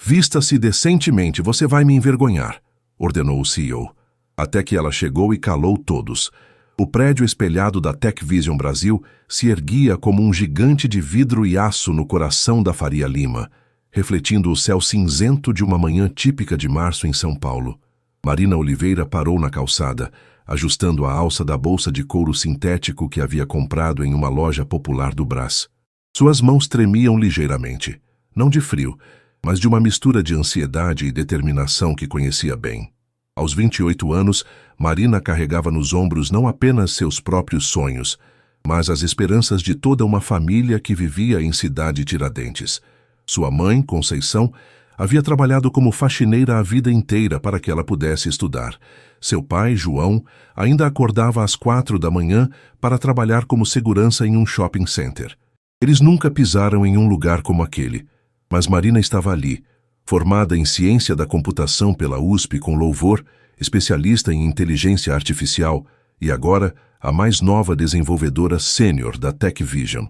Vista-se decentemente, você vai me envergonhar, ordenou o CEO. Até que ela chegou e calou todos. O prédio espelhado da TechVision Brasil se erguia como um gigante de vidro e aço no coração da Faria Lima, refletindo o céu cinzento de uma manhã típica de março em São Paulo. Marina Oliveira parou na calçada, ajustando a alça da bolsa de couro sintético que havia comprado em uma loja popular do Brás. Suas mãos tremiam ligeiramente, não de frio, mas de uma mistura de ansiedade e determinação que conhecia bem. Aos 28 anos, Marina carregava nos ombros não apenas seus próprios sonhos, mas as esperanças de toda uma família que vivia em Cidade Tiradentes. Sua mãe, Conceição, havia trabalhado como faxineira a vida inteira para que ela pudesse estudar. Seu pai, João, ainda acordava às 4 da manhã para trabalhar como segurança em um shopping center. Eles nunca pisaram em um lugar como aquele, mas Marina estava ali, formada em ciência da computação pela USP com louvor, especialista em inteligência artificial e agora a mais nova desenvolvedora sênior da TechVision.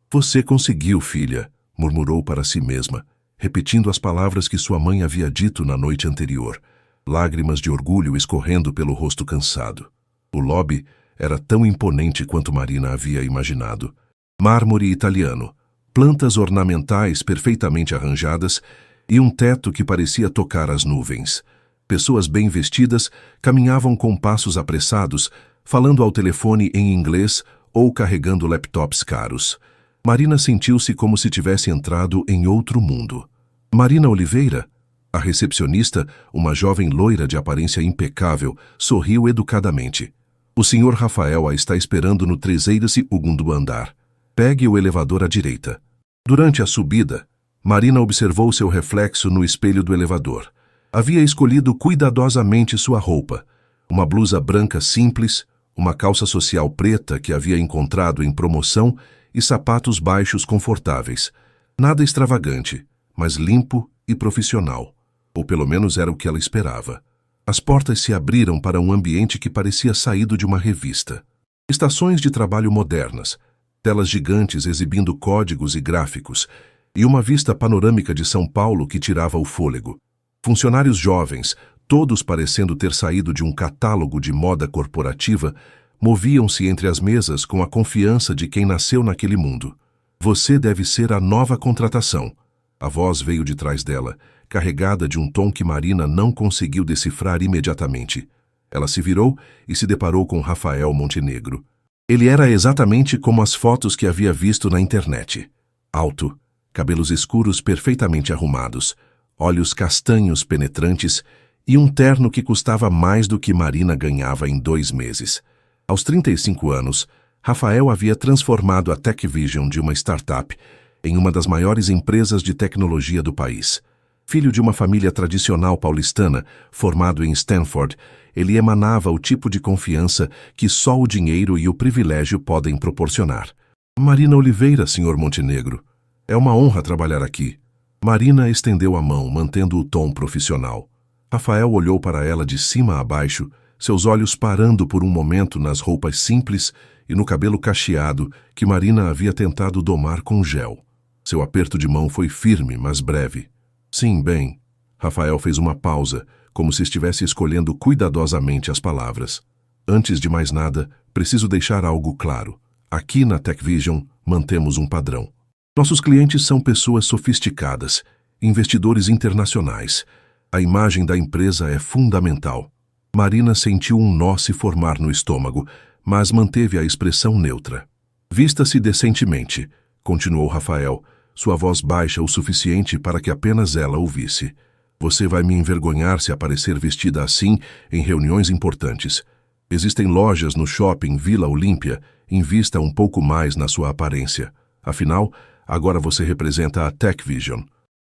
Você conseguiu, filha, murmurou para si mesma, repetindo as palavras que sua mãe havia dito na noite anterior, lágrimas de orgulho escorrendo pelo rosto cansado. O lobby era tão imponente quanto Marina havia imaginado. Mármore italiano, plantas ornamentais perfeitamente arranjadas e um teto que parecia tocar as nuvens. Pessoas bem vestidas caminhavam com passos apressados, falando ao telefone em inglês ou carregando laptops caros. Marina sentiu-se como se tivesse entrado em outro mundo. Marina Oliveira, a recepcionista, uma jovem loira de aparência impecável, sorriu educadamente. O Sr. Rafael a está esperando no 32º andar. Pegue o elevador à direita. Durante a subida, Marina observou seu reflexo no espelho do elevador. Havia escolhido cuidadosamente sua roupa. Uma blusa branca simples, uma calça social preta que havia encontrado em promoção e sapatos baixos confortáveis. Nada extravagante, mas limpo e profissional. Ou pelo menos era o que ela esperava. As portas se abriram para um ambiente que parecia saído de uma revista. Estações de trabalho modernas, telas gigantes exibindo códigos e gráficos, e uma vista panorâmica de São Paulo que tirava o fôlego. Funcionários jovens, todos parecendo ter saído de um catálogo de moda corporativa, moviam-se entre as mesas com a confiança de quem nasceu naquele mundo. Você deve ser a nova contratação. A voz veio de trás dela, carregada de um tom que Marina não conseguiu decifrar imediatamente. Ela se virou e se deparou com Rafael Montenegro. Ele era exatamente como as fotos que havia visto na internet. Alto, cabelos escuros perfeitamente arrumados, olhos castanhos penetrantes e um terno que custava mais do que Marina ganhava em 2 meses. Aos 35 anos, Rafael havia transformado a TechVision de uma startup em uma das maiores empresas de tecnologia do país. Filho de uma família tradicional paulistana, formado em Stanford, ele emanava o tipo de confiança que só o dinheiro e o privilégio podem proporcionar. Marina Oliveira, Sr. Montenegro. É uma honra trabalhar aqui. Marina estendeu a mão, mantendo o tom profissional. Rafael olhou para ela de cima a baixo, seus olhos parando por um momento nas roupas simples e no cabelo cacheado que Marina havia tentado domar com gel. Seu aperto de mão foi firme, mas breve. Sim, bem. Rafael fez uma pausa, como se estivesse escolhendo cuidadosamente as palavras. Antes de mais nada, preciso deixar algo claro. Aqui na TechVision, mantemos um padrão. Nossos clientes são pessoas sofisticadas, investidores internacionais. A imagem da empresa é fundamental. Marina sentiu um nó se formar no estômago, mas manteve a expressão neutra. Vista-se decentemente, continuou Rafael, sua voz baixa o suficiente para que apenas ela ouvisse. Você vai me envergonhar se aparecer vestida assim em reuniões importantes. Existem lojas no shopping Vila Olímpia, invista um pouco mais na sua aparência. Afinal, agora você representa a TechVision.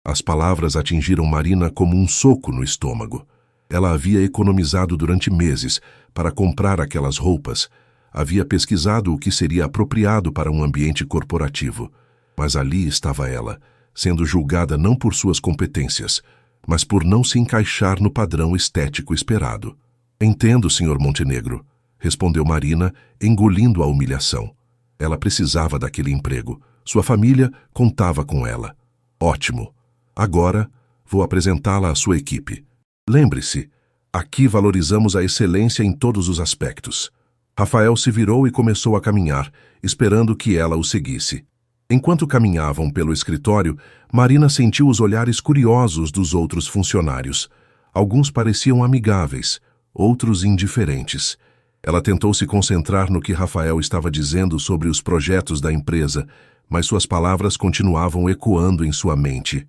As palavras atingiram Marina como um soco no estômago. Ela havia economizado durante meses para comprar aquelas roupas. Havia pesquisado o que seria apropriado para um ambiente corporativo. Mas ali estava ela, sendo julgada não por suas competências, mas por não se encaixar no padrão estético esperado. Entendo, Sr. Montenegro, respondeu Marina, engolindo a humilhação. Ela precisava daquele emprego. Sua família contava com ela. Ótimo. Agora, Vou apresentá-la à sua equipe. Lembre-se, aqui valorizamos a excelência em todos os aspectos. Rafael se virou e começou a caminhar, esperando que ela o seguisse. Enquanto caminhavam pelo escritório, Marina sentiu os olhares curiosos dos outros funcionários. Alguns pareciam amigáveis, outros indiferentes. Ela tentou se concentrar no que Rafael estava dizendo sobre os projetos da empresa, mas suas palavras continuavam ecoando em sua mente.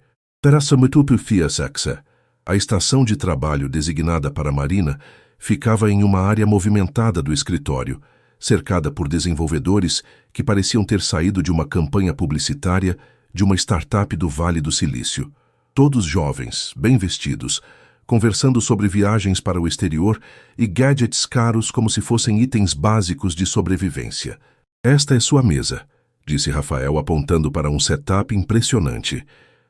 A estação de trabalho designada para Marina ficava em uma área movimentada do escritório, cercada por desenvolvedores que pareciam ter saído de uma campanha publicitária de uma startup do Vale do Silício. Todos jovens, bem vestidos, conversando sobre viagens para o exterior e gadgets caros como se fossem itens básicos de sobrevivência. Esta é sua mesa, disse Rafael apontando para um setup impressionante.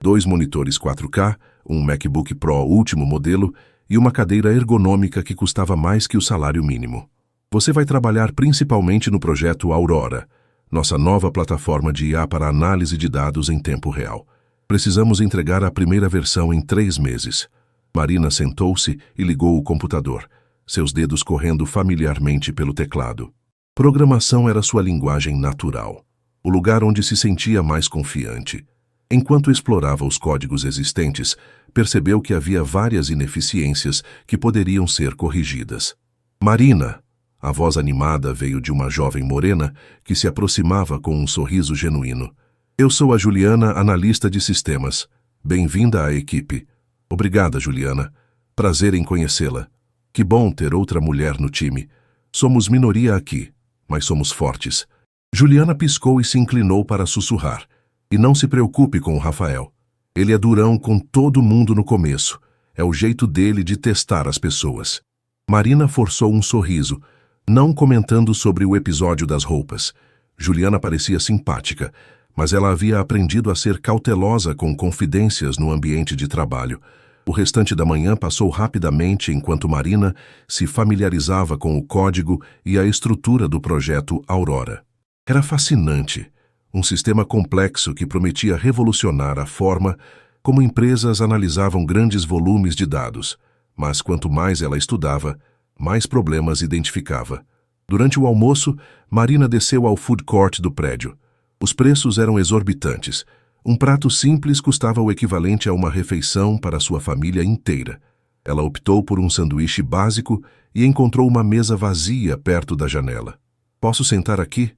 2 monitores 4K, um MacBook Pro último modelo e uma cadeira ergonômica que custava mais que o salário mínimo. Você vai trabalhar principalmente no projeto Aurora, nossa nova plataforma de IA para análise de dados em tempo real. Precisamos entregar a primeira versão em 3 meses. Marina sentou-se e ligou o computador, seus dedos correndo familiarmente pelo teclado. Programação era sua linguagem natural, o lugar onde se sentia mais confiante. Enquanto explorava os códigos existentes, percebeu que havia várias ineficiências que poderiam ser corrigidas. Marina! A voz animada veio de uma jovem morena que se aproximava com um sorriso genuíno. Eu sou a Juliana, analista de sistemas. Bem-vinda à equipe. Obrigada, Juliana. Prazer em conhecê-la. Que bom ter outra mulher no time. Somos minoria aqui, mas somos fortes. Juliana piscou e se inclinou para sussurrar. E não se preocupe com o Rafael. Ele é durão com todo mundo no começo. É o jeito dele de testar as pessoas. Marina forçou um sorriso, não comentando sobre o episódio das roupas. Juliana parecia simpática, mas ela havia aprendido a ser cautelosa com confidências no ambiente de trabalho. O restante da manhã passou rapidamente enquanto Marina se familiarizava com o código e a estrutura do projeto Aurora. Era fascinante. Um sistema complexo que prometia revolucionar a forma como empresas analisavam grandes volumes de dados. Mas quanto mais ela estudava, mais problemas identificava. Durante o almoço, Marina desceu ao food court do prédio. Os preços eram exorbitantes. Um prato simples custava o equivalente a uma refeição para sua família inteira. Ela optou por um sanduíche básico e encontrou uma mesa vazia perto da janela. Posso sentar aqui?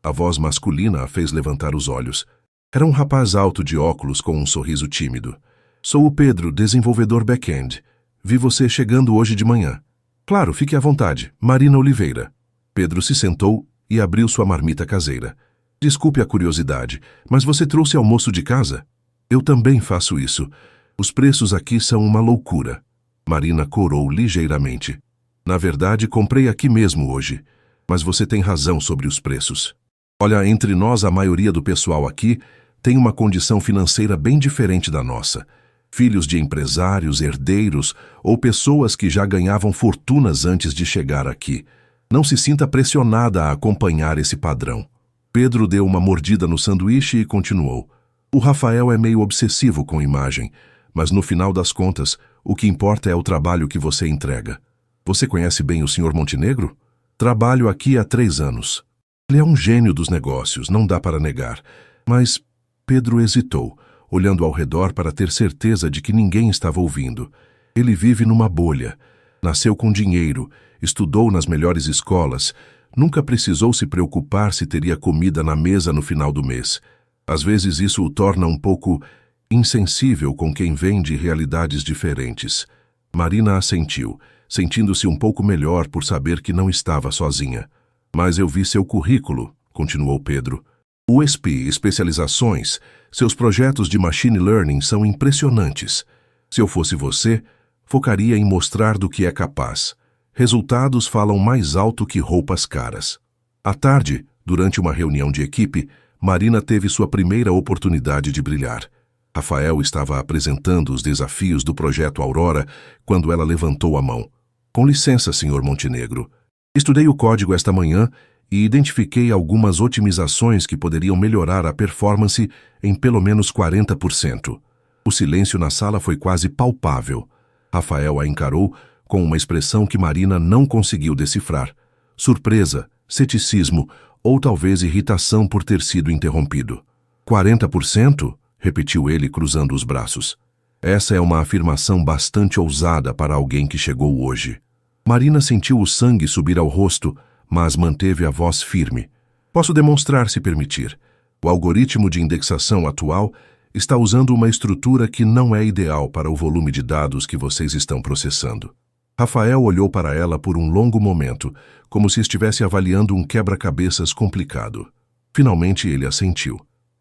A voz masculina a fez levantar os olhos. Era um rapaz alto de óculos com um sorriso tímido. Sou o Pedro, desenvolvedor back-end. Vi você chegando hoje de manhã. Claro, fique à vontade. Marina Oliveira. Pedro se sentou e abriu sua marmita caseira. Desculpe a curiosidade, mas você trouxe almoço de casa? Eu também faço isso. Os preços aqui são uma loucura. Marina corou ligeiramente. Na verdade, comprei aqui mesmo hoje. Mas você tem razão sobre os preços. Olha, entre nós, a maioria do pessoal aqui tem uma condição financeira bem diferente da nossa. Filhos de empresários, herdeiros ou pessoas que já ganhavam fortunas antes de chegar aqui. Não se sinta pressionada a acompanhar esse padrão. Pedro deu uma mordida no sanduíche e continuou. O Rafael é meio obsessivo com imagem, mas no final das contas, o que importa é o trabalho que você entrega. Você conhece bem o Sr. Montenegro? Trabalho aqui há 3 anos. Ele é um gênio dos negócios, não dá para negar. Mas Pedro hesitou, olhando ao redor para ter certeza de que ninguém estava ouvindo. Ele vive numa bolha. Nasceu com dinheiro, estudou nas melhores escolas, nunca precisou se preocupar se teria comida na mesa no final do mês. Às vezes isso o torna um pouco insensível com quem vem de realidades diferentes. Marina assentiu, sentindo-se um pouco melhor por saber que não estava sozinha. Mas eu vi seu currículo, continuou Pedro. USP, especializações, seus projetos de machine learning são impressionantes. Se eu fosse você, focaria em mostrar do que é capaz. Resultados falam mais alto que roupas caras. À tarde, durante uma reunião de equipe, Marina teve sua primeira oportunidade de brilhar. Rafael estava apresentando os desafios do projeto Aurora quando ela levantou a mão. Com licença, Sr. Montenegro. Estudei o código esta manhã e identifiquei algumas otimizações que poderiam melhorar a performance em pelo menos 40%. O silêncio na sala foi quase palpável. Rafael a encarou com uma expressão que Marina não conseguiu decifrar. Surpresa, ceticismo ou talvez irritação por ter sido interrompido. 40%? Repetiu ele, cruzando os braços. Essa é uma afirmação bastante ousada para alguém que chegou hoje. Marina sentiu o sangue subir ao rosto, mas manteve a voz firme. Posso demonstrar se permitir. O algoritmo de indexação atual está usando uma estrutura que não é ideal para o volume de dados que vocês estão processando. Rafael olhou para ela por um longo momento, como se estivesse avaliando um quebra-cabeças complicado. Finalmente ele assentiu.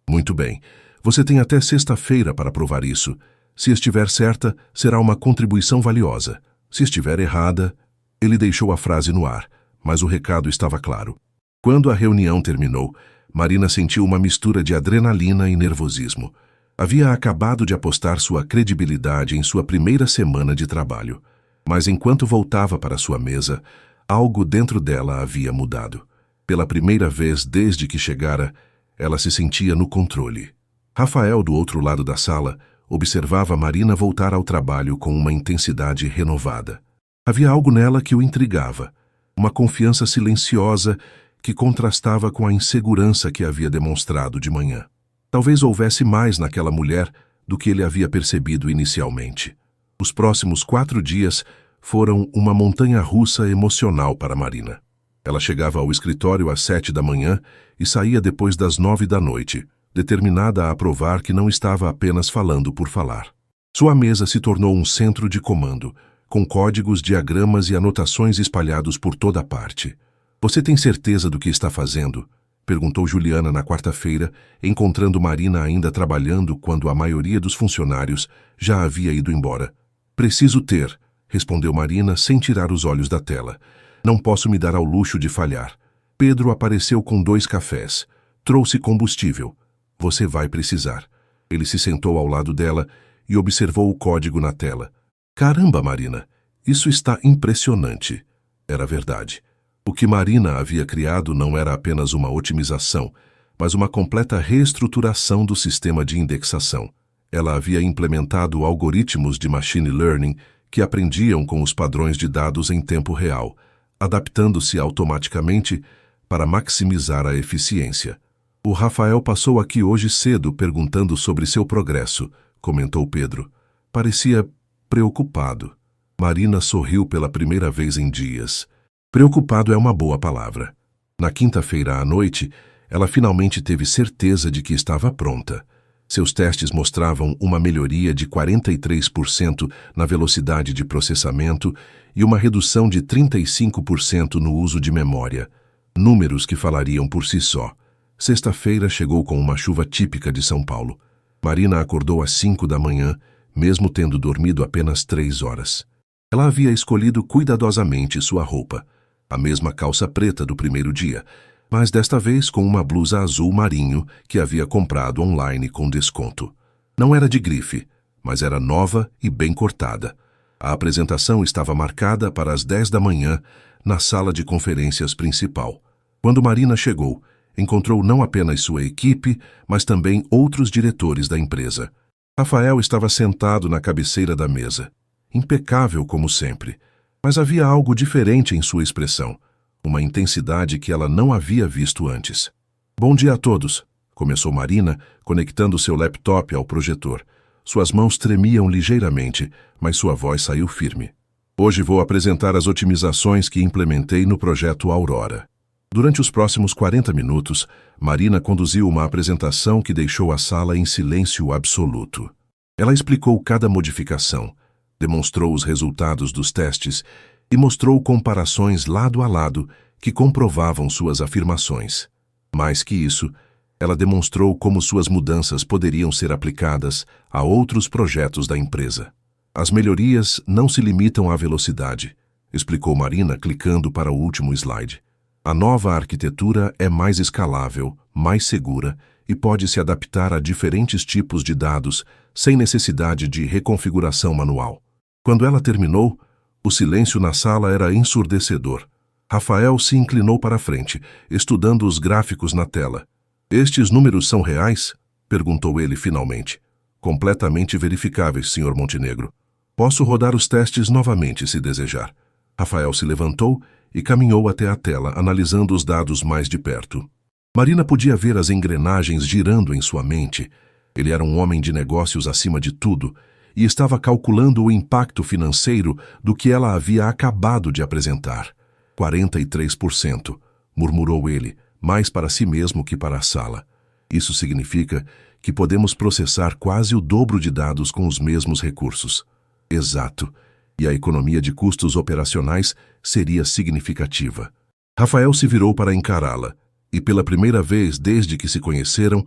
Muito bem, você tem até sexta-feira para provar isso. Se estiver certa, será uma contribuição valiosa. Se estiver errada... Ele deixou a frase no ar, mas o recado estava claro. Quando a reunião terminou, Marina sentiu uma mistura de adrenalina e nervosismo. Havia acabado de apostar sua credibilidade em sua primeira semana de trabalho. Mas enquanto voltava para sua mesa, algo dentro dela havia mudado. Pela primeira vez desde que chegara, ela se sentia no controle. Rafael, do outro lado da sala, observava Marina voltar ao trabalho com uma intensidade renovada. Havia algo nela que o intrigava, uma confiança silenciosa que contrastava com a insegurança que havia demonstrado de manhã. Talvez houvesse mais naquela mulher do que ele havia percebido inicialmente. Os próximos 4 dias foram uma montanha-russa emocional para Marina. Ela chegava ao escritório às 7 da manhã e saía depois das 9 da noite, determinada a provar que não estava apenas falando por falar. Sua mesa se tornou um centro de comando, com códigos, diagramas e anotações espalhados por toda parte. Você tem certeza do que está fazendo? Perguntou Juliana na quarta-feira, encontrando Marina ainda trabalhando quando a maioria dos funcionários já havia ido embora. Preciso ter, respondeu Marina sem tirar os olhos da tela. Não posso me dar ao luxo de falhar. Pedro apareceu com 2 cafés. Trouxe combustível. Você vai precisar. Ele se sentou ao lado dela e observou o código na tela. Caramba, Marina, isso está impressionante. Era verdade. O que Marina havia criado não era apenas uma otimização, mas uma completa reestruturação do sistema de indexação. Ela havia implementado algoritmos de machine learning que aprendiam com os padrões de dados em tempo real, adaptando-se automaticamente para maximizar a eficiência. O Rafael passou aqui hoje cedo perguntando sobre seu progresso, comentou Pedro. Parecia preocupado. Marina sorriu pela primeira vez em dias. Preocupado é uma boa palavra. Na quinta-feira à noite, ela finalmente teve certeza de que estava pronta. Seus testes mostravam uma melhoria de 43% na velocidade de processamento e uma redução de 35% no uso de memória. Números que falariam por si só. Sexta-feira chegou com uma chuva típica de São Paulo. Marina acordou às 5 da manhã, mesmo tendo dormido apenas 3 horas. Ela havia escolhido cuidadosamente sua roupa, a mesma calça preta do primeiro dia, mas desta vez com uma blusa azul marinho que havia comprado online com desconto. Não era de grife, mas era nova e bem cortada. A apresentação estava marcada para as 10 da manhã na sala de conferências principal. Quando Marina chegou, encontrou não apenas sua equipe, mas também outros diretores da empresa. Rafael estava sentado na cabeceira da mesa, impecável como sempre, mas havia algo diferente em sua expressão, uma intensidade que ela não havia visto antes. Bom dia a todos, começou Marina, conectando seu laptop ao projetor. Suas mãos tremiam ligeiramente, mas sua voz saiu firme. Hoje vou apresentar as otimizações que implementei no projeto Aurora. Durante os próximos 40 minutos, Marina conduziu uma apresentação que deixou a sala em silêncio absoluto. Ela explicou cada modificação, demonstrou os resultados dos testes e mostrou comparações lado a lado que comprovavam suas afirmações. Mais que isso, ela demonstrou como suas mudanças poderiam ser aplicadas a outros projetos da empresa. As melhorias não se limitam à velocidade, explicou Marina, clicando para o último slide. A nova arquitetura é mais escalável, mais segura e pode se adaptar a diferentes tipos de dados sem necessidade de reconfiguração manual. Quando ela terminou, o silêncio na sala era ensurdecedor. Rafael se inclinou para a frente, estudando os gráficos na tela. Estes números são reais? Perguntou ele finalmente. Completamente verificáveis, Sr. Montenegro. Posso rodar os testes novamente, se desejar. Rafael se levantou e caminhou até a tela, analisando os dados mais de perto. Marina podia ver as engrenagens girando em sua mente. Ele era um homem de negócios acima de tudo e estava calculando o impacto financeiro do que ela havia acabado de apresentar. 43%, murmurou ele, mais para si mesmo que para a sala. Isso significa que podemos processar quase o dobro de dados com os mesmos recursos. Exato. E a economia de custos operacionais seria significativa. Rafael se virou para encará-la, e pela primeira vez desde que se conheceram,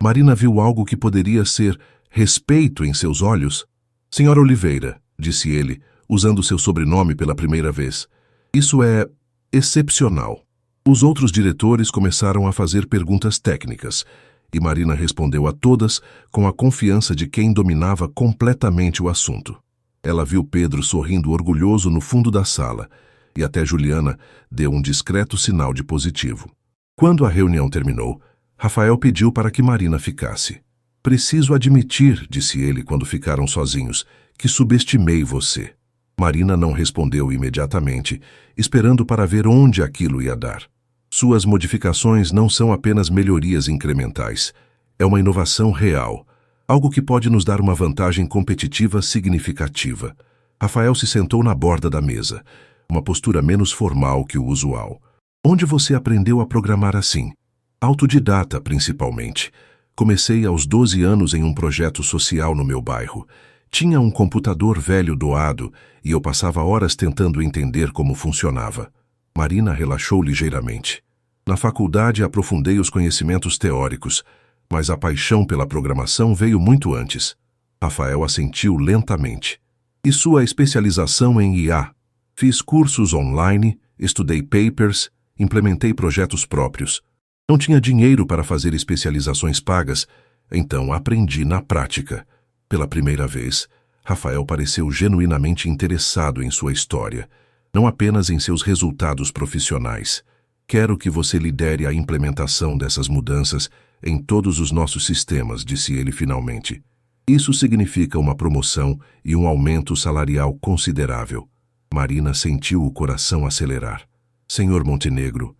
Marina viu algo que poderia ser respeito em seus olhos. Senhora Oliveira, disse ele, usando seu sobrenome pela primeira vez. Isso é excepcional. Os outros diretores começaram a fazer perguntas técnicas, e Marina respondeu a todas com a confiança de quem dominava completamente o assunto. Ela viu Pedro sorrindo orgulhoso no fundo da sala, e até Juliana deu um discreto sinal de positivo. Quando a reunião terminou, Rafael pediu para que Marina ficasse. Preciso admitir, disse ele quando ficaram sozinhos, que subestimei você. Marina não respondeu imediatamente, esperando para ver onde aquilo ia dar. Suas modificações não são apenas melhorias incrementais. É uma inovação real, algo que pode nos dar uma vantagem competitiva significativa. Rafael se sentou na borda da mesa, uma postura menos formal que o usual. Onde você aprendeu a programar assim? Autodidata, principalmente. Comecei aos 12 anos em um projeto social no meu bairro. Tinha um computador velho doado e eu passava horas tentando entender como funcionava. Marina relaxou ligeiramente. Na faculdade aprofundei os conhecimentos teóricos, mas a paixão pela programação veio muito antes. Rafael assentiu lentamente. E sua especialização em IA? Fiz cursos online, estudei papers, implementei projetos próprios. Não tinha dinheiro para fazer especializações pagas, então aprendi na prática. Pela primeira vez, Rafael pareceu genuinamente interessado em sua história, não apenas em seus resultados profissionais. Quero que você lidere a implementação dessas mudanças em todos os nossos sistemas, disse ele finalmente. Isso significa uma promoção e um aumento salarial considerável. Marina sentiu o coração acelerar. Senhor Montenegro,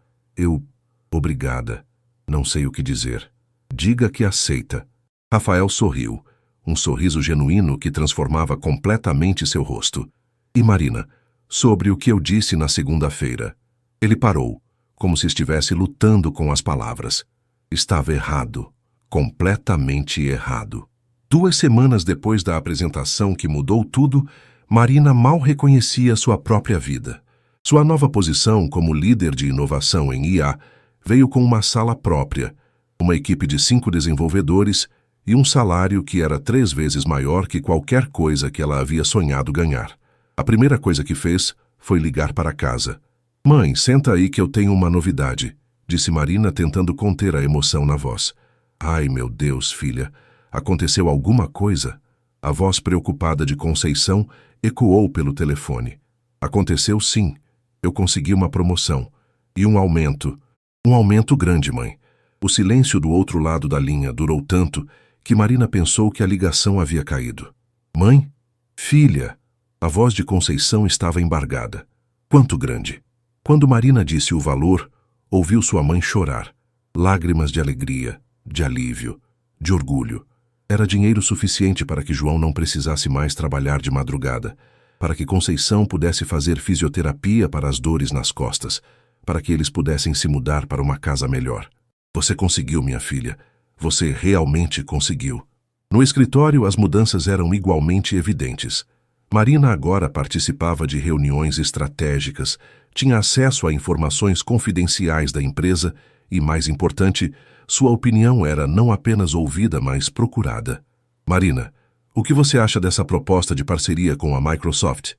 Obrigada. Não sei o que dizer. Diga que aceita. Rafael sorriu, um sorriso genuíno que transformava completamente seu rosto. E Marina, sobre o que eu disse na segunda-feira. Ele parou, como se estivesse lutando com as palavras. Estava errado. Completamente errado. 2 semanas depois da apresentação que mudou tudo, Marina mal reconhecia sua própria vida. Sua nova posição como líder de inovação em IA veio com uma sala própria, uma equipe de 5 desenvolvedores e um salário que era 3 vezes maior que qualquer coisa que ela havia sonhado ganhar. A primeira coisa que fez foi ligar para casa. Mãe, senta aí que eu tenho uma novidade, disse Marina tentando conter a emoção na voz. Ai, meu Deus, filha, aconteceu alguma coisa? A voz preocupada de Conceição ecoou pelo telefone. Aconteceu sim. Eu consegui uma promoção. E um aumento. Um aumento grande, mãe. O silêncio do outro lado da linha durou tanto que Marina pensou que a ligação havia caído. Mãe? Filha? A voz de Conceição estava embargada. Quanto grande? Quando Marina disse o valor, ouviu sua mãe chorar. Lágrimas de alegria, de alívio, de orgulho. Era dinheiro suficiente para que João não precisasse mais trabalhar de madrugada, para que Conceição pudesse fazer fisioterapia para as dores nas costas, para que eles pudessem se mudar para uma casa melhor. Você conseguiu, minha filha. Você realmente conseguiu. No escritório, as mudanças eram igualmente evidentes. Marina agora participava de reuniões estratégicas, tinha acesso a informações confidenciais da empresa e, mais importante, sua opinião era não apenas ouvida, mas procurada. Marina, o que você acha dessa proposta de parceria com a Microsoft?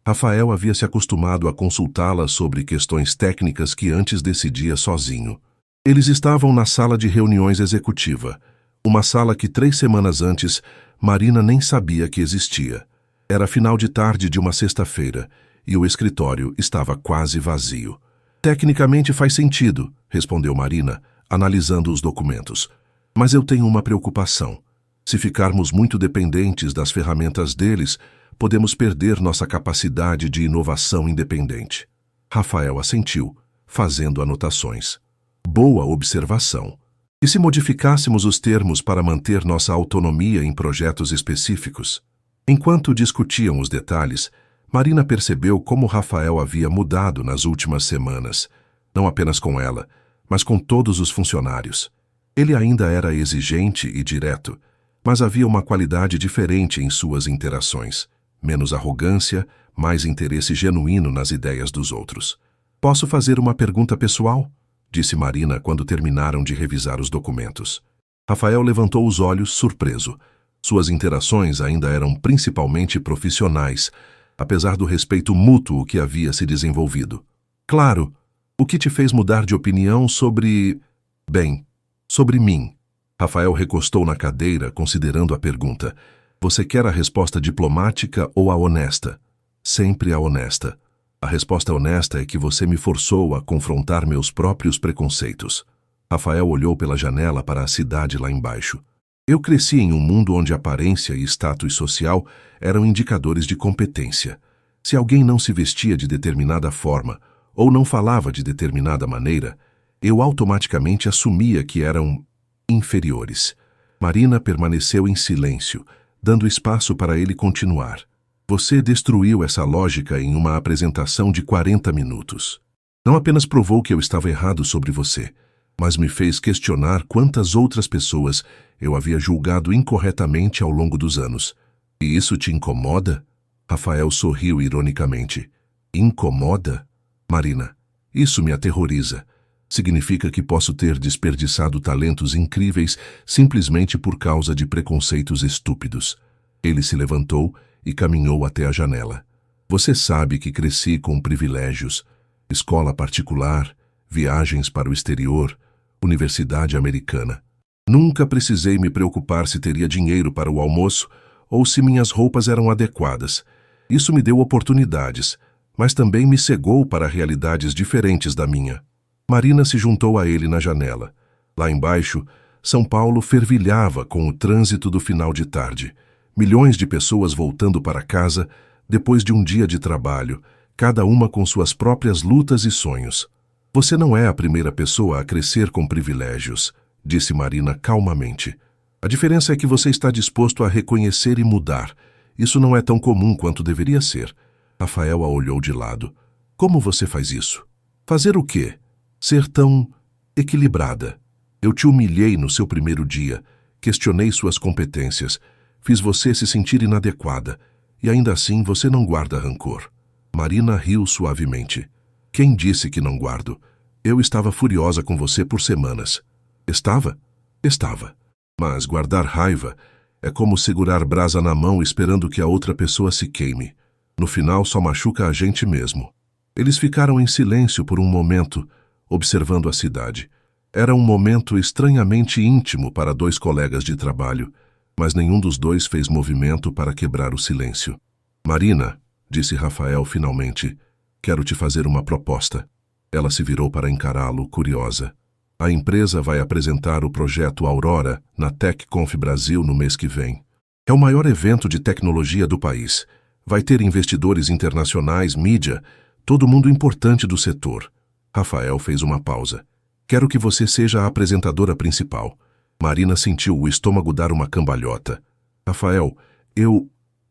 Rafael havia se acostumado a consultá-la sobre questões técnicas que antes decidia sozinho. Eles estavam na sala de reuniões executiva, uma sala que 3 semanas antes Marina nem sabia que existia. Era final de tarde de uma sexta-feira e o escritório estava quase vazio. Tecnicamente faz sentido, respondeu Marina, analisando os documentos. Mas eu tenho uma preocupação. Se ficarmos muito dependentes das ferramentas deles, podemos perder nossa capacidade de inovação independente. Rafael assentiu, fazendo anotações. Boa observação. E se modificássemos os termos para manter nossa autonomia em projetos específicos? Enquanto discutiam os detalhes, Marina percebeu como Rafael havia mudado nas últimas semanas, não apenas com ela, mas com todos os funcionários. Ele ainda era exigente e direto, mas havia uma qualidade diferente em suas interações. Menos arrogância, mais interesse genuíno nas ideias dos outros. Posso fazer uma pergunta pessoal? Disse Marina quando terminaram de revisar os documentos. Rafael levantou os olhos, surpreso. Suas interações ainda eram principalmente profissionais, apesar do respeito mútuo que havia se desenvolvido. Claro, o que te fez mudar de opinião sobre... Bem, sobre mim? Rafael recostou na cadeira, considerando a pergunta. Você quer a resposta diplomática ou a honesta? Sempre a honesta. A resposta honesta é que você me forçou a confrontar meus próprios preconceitos. Rafael olhou pela janela para a cidade lá embaixo. Eu cresci em um mundo onde aparência e status social eram indicadores de competência. Se alguém não se vestia de determinada forma ou não falava de determinada maneira, eu automaticamente assumia que eram inferiores. Marina permaneceu em silêncio, dando espaço para ele continuar. Você destruiu essa lógica em uma apresentação de 40 minutos. Não apenas provou que eu estava errado sobre você, mas me fez questionar quantas outras pessoas eu havia julgado incorretamente ao longo dos anos. E isso te incomoda? Rafael sorriu ironicamente. Incomoda? Marina, isso me aterroriza. Significa que posso ter desperdiçado talentos incríveis simplesmente por causa de preconceitos estúpidos. Ele se levantou e caminhou até a janela. Você sabe que cresci com privilégios. Escola particular, viagens para o exterior, universidade americana. Nunca precisei me preocupar se teria dinheiro para o almoço ou se minhas roupas eram adequadas. Isso me deu oportunidades, mas também me cegou para realidades diferentes da minha. Marina se juntou a ele na janela. Lá embaixo, São Paulo fervilhava com o trânsito do final de tarde. Milhões de pessoas voltando para casa depois de um dia de trabalho, cada uma com suas próprias lutas e sonhos. Você não é a primeira pessoa a crescer com privilégios, disse Marina calmamente. A diferença é que você está disposto a reconhecer e mudar. Isso não é tão comum quanto deveria ser. Rafael a olhou de lado. Como você faz isso? Fazer o quê? Ser tão equilibrada. Eu te humilhei no seu primeiro dia, questionei suas competências, fiz você se sentir inadequada, e ainda assim você não guarda rancor. Marina riu suavemente. Quem disse que não guardo? Eu estava furiosa com você por semanas. Estava? Estava. Mas guardar raiva é como segurar brasa na mão esperando que a outra pessoa se queime. No final só machuca a gente mesmo. Eles ficaram em silêncio por um momento, observando a cidade. Era um momento estranhamente íntimo para dois colegas de trabalho, mas nenhum dos dois fez movimento para quebrar o silêncio. Marina, disse Rafael finalmente, quero te fazer uma proposta. Ela se virou para encará-lo, curiosa. A empresa vai apresentar o projeto Aurora na TechConf Brasil no mês que vem. É o maior evento de tecnologia do país. Vai ter investidores internacionais, mídia, todo mundo importante do setor. Rafael fez uma pausa. Quero que você seja a apresentadora principal. Marina sentiu o estômago dar uma cambalhota. Rafael,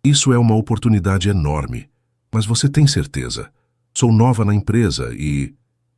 Isso é uma oportunidade enorme. Mas você tem certeza? Sou nova na empresa e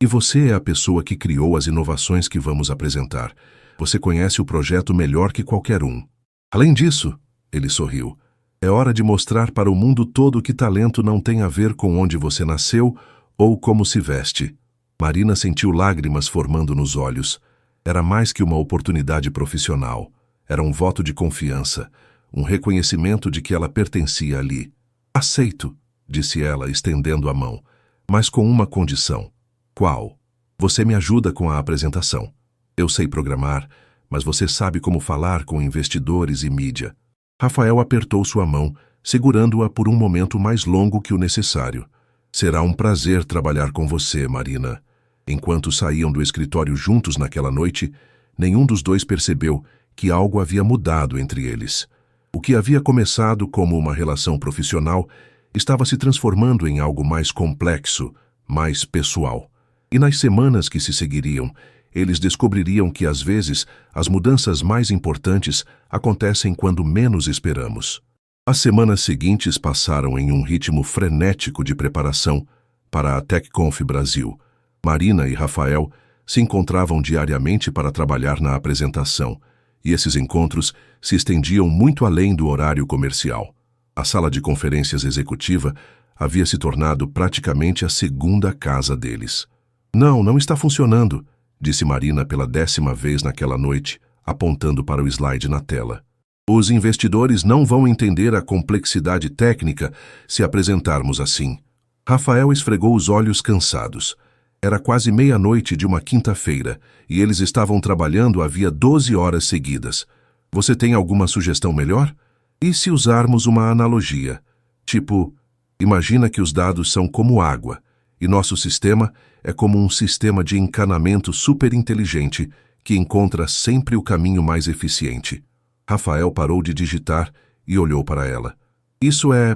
você é a pessoa que criou as inovações que vamos apresentar. Você conhece o projeto melhor que qualquer um. Além disso, ele sorriu, é hora de mostrar para o mundo todo que talento não tem a ver com onde você nasceu ou como se veste. Marina sentiu lágrimas formando nos olhos. Era mais que uma oportunidade profissional. Era um voto de confiança, um reconhecimento de que ela pertencia ali. Aceito, disse ela, estendendo a mão, mas com uma condição. Qual? Você me ajuda com a apresentação. Eu sei programar, mas você sabe como falar com investidores e mídia. Rafael apertou sua mão, segurando-a por um momento mais longo que o necessário. Será um prazer trabalhar com você, Marina. Enquanto saíam do escritório juntos naquela noite, nenhum dos dois percebeu que algo havia mudado entre eles. O que havia começado como uma relação profissional estava se transformando em algo mais complexo, mais pessoal. E nas semanas que se seguiriam, eles descobririam que, às vezes, as mudanças mais importantes acontecem quando menos esperamos. As semanas seguintes passaram em um ritmo frenético de preparação para a TechConf Brasil. Marina e Rafael se encontravam diariamente para trabalhar na apresentação, e esses encontros se estendiam muito além do horário comercial. A sala de conferências executiva havia se tornado praticamente a segunda casa deles. Não está funcionando, disse Marina pela 10ª vez naquela noite, apontando para o slide na tela. Os investidores não vão entender a complexidade técnica se apresentarmos assim. Rafael esfregou os olhos cansados. Era quase meia-noite de uma quinta-feira e eles estavam trabalhando havia 12 horas seguidas. Você tem alguma sugestão melhor? E se usarmos uma analogia? Tipo, imagina que os dados são como água e nosso sistema é como um sistema de encanamento superinteligente que encontra sempre o caminho mais eficiente. Rafael parou de digitar e olhou para ela. Isso é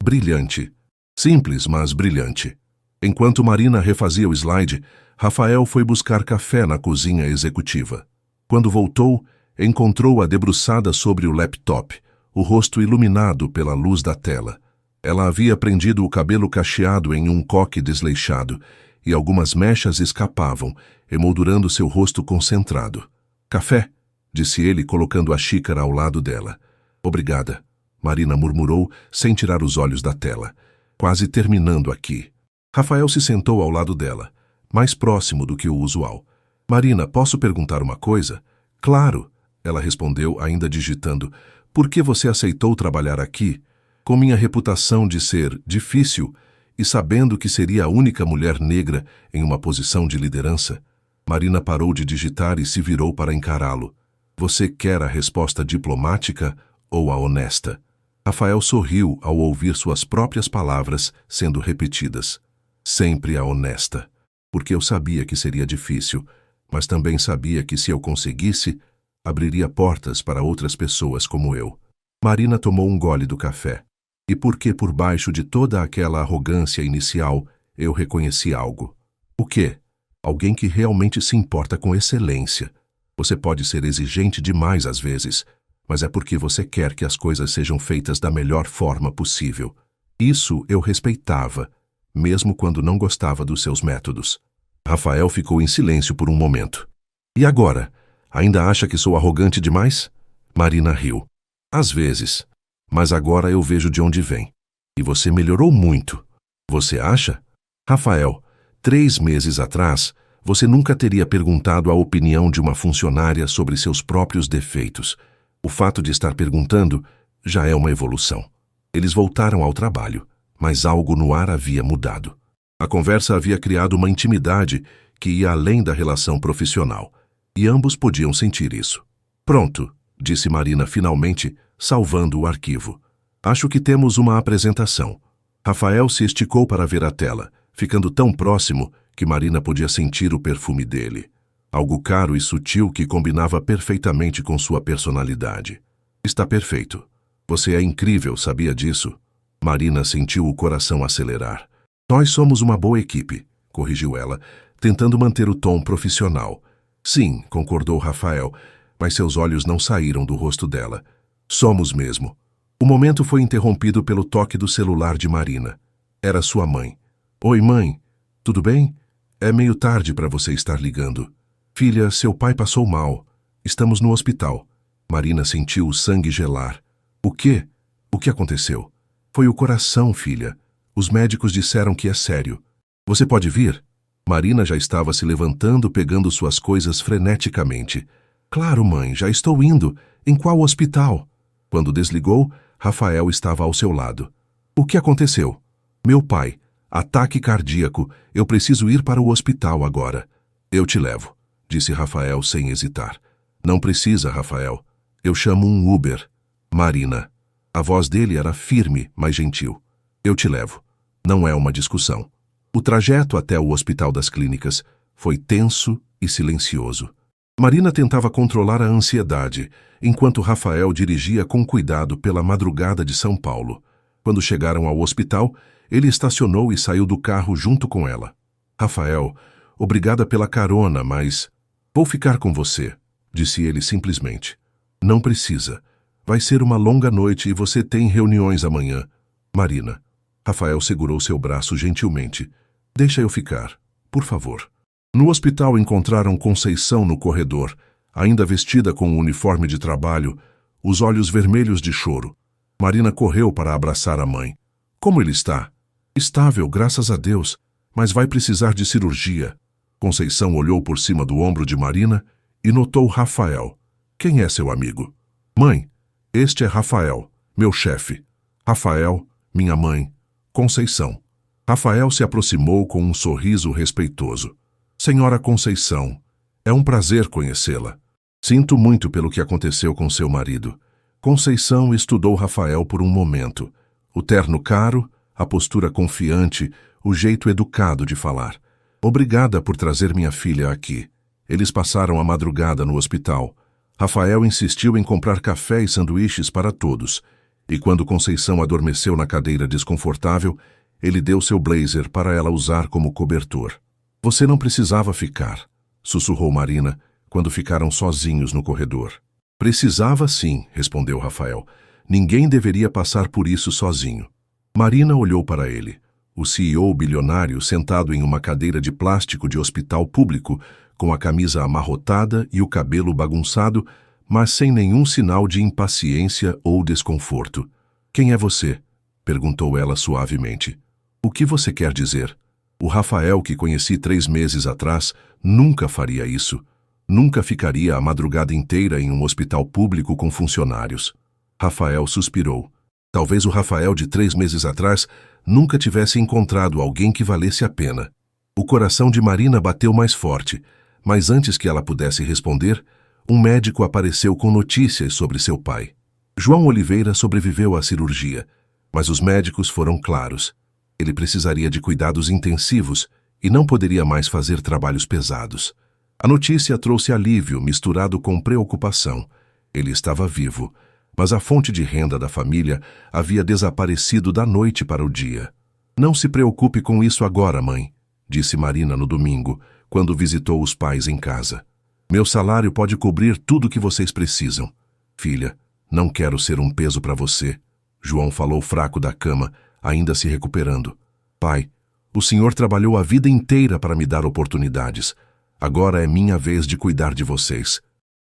brilhante. Simples, mas brilhante. Enquanto Marina refazia o slide, Rafael foi buscar café na cozinha executiva. Quando voltou, encontrou-a debruçada sobre o laptop, o rosto iluminado pela luz da tela. Ela havia prendido o cabelo cacheado em um coque desleixado, e algumas mechas escapavam, emoldurando seu rosto concentrado. Café, disse ele, colocando a xícara ao lado dela. Obrigada, Marina murmurou, sem tirar os olhos da tela. Quase terminando aqui. Rafael se sentou ao lado dela, mais próximo do que o usual. Marina, posso perguntar uma coisa? Claro, ela respondeu, ainda digitando. Por que você aceitou trabalhar aqui? Com minha reputação de ser difícil e sabendo que seria a única mulher negra em uma posição de liderança? Marina parou de digitar e se virou para encará-lo. Você quer a resposta diplomática ou a honesta? Rafael sorriu ao ouvir suas próprias palavras sendo repetidas. Sempre a honesta, porque eu sabia que seria difícil, mas também sabia que se eu conseguisse, abriria portas para outras pessoas como eu. Marina tomou um gole do café. E porque por baixo de toda aquela arrogância inicial, eu reconheci algo. O quê? Alguém que realmente se importa com excelência. Você pode ser exigente demais às vezes, mas é porque você quer que as coisas sejam feitas da melhor forma possível. Isso eu respeitava, mesmo quando não gostava dos seus métodos. Rafael ficou em silêncio por um momento. E agora? Ainda acha que sou arrogante demais? Marina riu. Às vezes. Mas agora eu vejo de onde vem. E você melhorou muito. Você acha? Rafael, 3 meses atrás, você nunca teria perguntado a opinião de uma funcionária sobre seus próprios defeitos. O fato de estar perguntando já é uma evolução. Eles voltaram ao trabalho, mas algo no ar havia mudado. A conversa havia criado uma intimidade que ia além da relação profissional, e ambos podiam sentir isso. Pronto, disse Marina finalmente, salvando o arquivo. Acho que temos uma apresentação. Rafael se esticou para ver a tela, ficando tão próximo que Marina podia sentir o perfume dele. Algo caro e sutil que combinava perfeitamente com sua personalidade. Está perfeito. Você é incrível, sabia disso? Marina sentiu o coração acelerar. Nós somos uma boa equipe, corrigiu ela, tentando manter o tom profissional. Sim, concordou Rafael, mas seus olhos não saíram do rosto dela. Somos mesmo. O momento foi interrompido pelo toque do celular de Marina. Era sua mãe. Oi, mãe. Tudo bem? É meio tarde para você estar ligando. Filha, seu pai passou mal. Estamos no hospital. Marina sentiu o sangue gelar. O quê? O que aconteceu? Foi o coração, filha. Os médicos disseram que é sério. Você pode vir? Marina já estava se levantando, pegando suas coisas freneticamente. Claro, mãe, já estou indo. Em qual hospital? Quando desligou, Rafael estava ao seu lado. O que aconteceu? Meu pai. Ataque cardíaco. Eu preciso ir para o hospital agora. Eu te levo, disse Rafael sem hesitar. Não precisa, Rafael. Eu chamo um Uber. Marina. A voz dele era firme, mas gentil. Eu te levo. Não é uma discussão. O trajeto até o Hospital das Clínicas foi tenso e silencioso. Marina tentava controlar a ansiedade, enquanto Rafael dirigia com cuidado pela madrugada de São Paulo. Quando chegaram ao hospital, ele estacionou e saiu do carro junto com ela. Rafael, obrigada pela carona, mas... Vou ficar com você, disse ele simplesmente. Não precisa. Vai ser uma longa noite e você tem reuniões amanhã. Marina. Rafael segurou seu braço gentilmente. Deixa eu ficar, por favor. No hospital encontraram Conceição no corredor, ainda vestida com o uniforme de trabalho, os olhos vermelhos de choro. Marina correu para abraçar a mãe. Como ele está? Estável, graças a Deus, mas vai precisar de cirurgia. Conceição olhou por cima do ombro de Marina e notou Rafael. Quem é seu amigo? Mãe, este é Rafael, meu chefe. Rafael, minha mãe, Conceição. Rafael se aproximou com um sorriso respeitoso. Senhora Conceição, é um prazer conhecê-la. Sinto muito pelo que aconteceu com seu marido. Conceição estudou Rafael por um momento. O terno caro, a postura confiante, o jeito educado de falar. Obrigada por trazer minha filha aqui. Eles passaram a madrugada no hospital. Rafael insistiu em comprar café e sanduíches para todos. E quando Conceição adormeceu na cadeira desconfortável, ele deu seu blazer para ela usar como cobertor. Você não precisava ficar, sussurrou Marina, quando ficaram sozinhos no corredor. Precisava sim, respondeu Rafael. Ninguém deveria passar por isso sozinho. Marina olhou para ele. O CEO bilionário sentado em uma cadeira de plástico de hospital público, com a camisa amarrotada e o cabelo bagunçado, mas sem nenhum sinal de impaciência ou desconforto. Quem é você? Perguntou ela suavemente. O que você quer dizer? O Rafael que conheci 3 meses atrás nunca faria isso. Nunca ficaria a madrugada inteira em um hospital público com funcionários. Rafael suspirou. Talvez o Rafael de 3 meses atrás nunca tivesse encontrado alguém que valesse a pena. O coração de Marina bateu mais forte, mas antes que ela pudesse responder, um médico apareceu com notícias sobre seu pai. João Oliveira sobreviveu à cirurgia, mas os médicos foram claros. Ele precisaria de cuidados intensivos e não poderia mais fazer trabalhos pesados. A notícia trouxe alívio misturado com preocupação. Ele estava vivo, mas a fonte de renda da família havia desaparecido da noite para o dia. Não se preocupe com isso agora, mãe, disse Marina no domingo, quando visitou os pais em casa. Meu salário pode cobrir tudo o que vocês precisam. Filha, não quero ser um peso para você. João falou fraco da cama, ainda se recuperando. Pai, o senhor trabalhou a vida inteira para me dar oportunidades. Agora é minha vez de cuidar de vocês.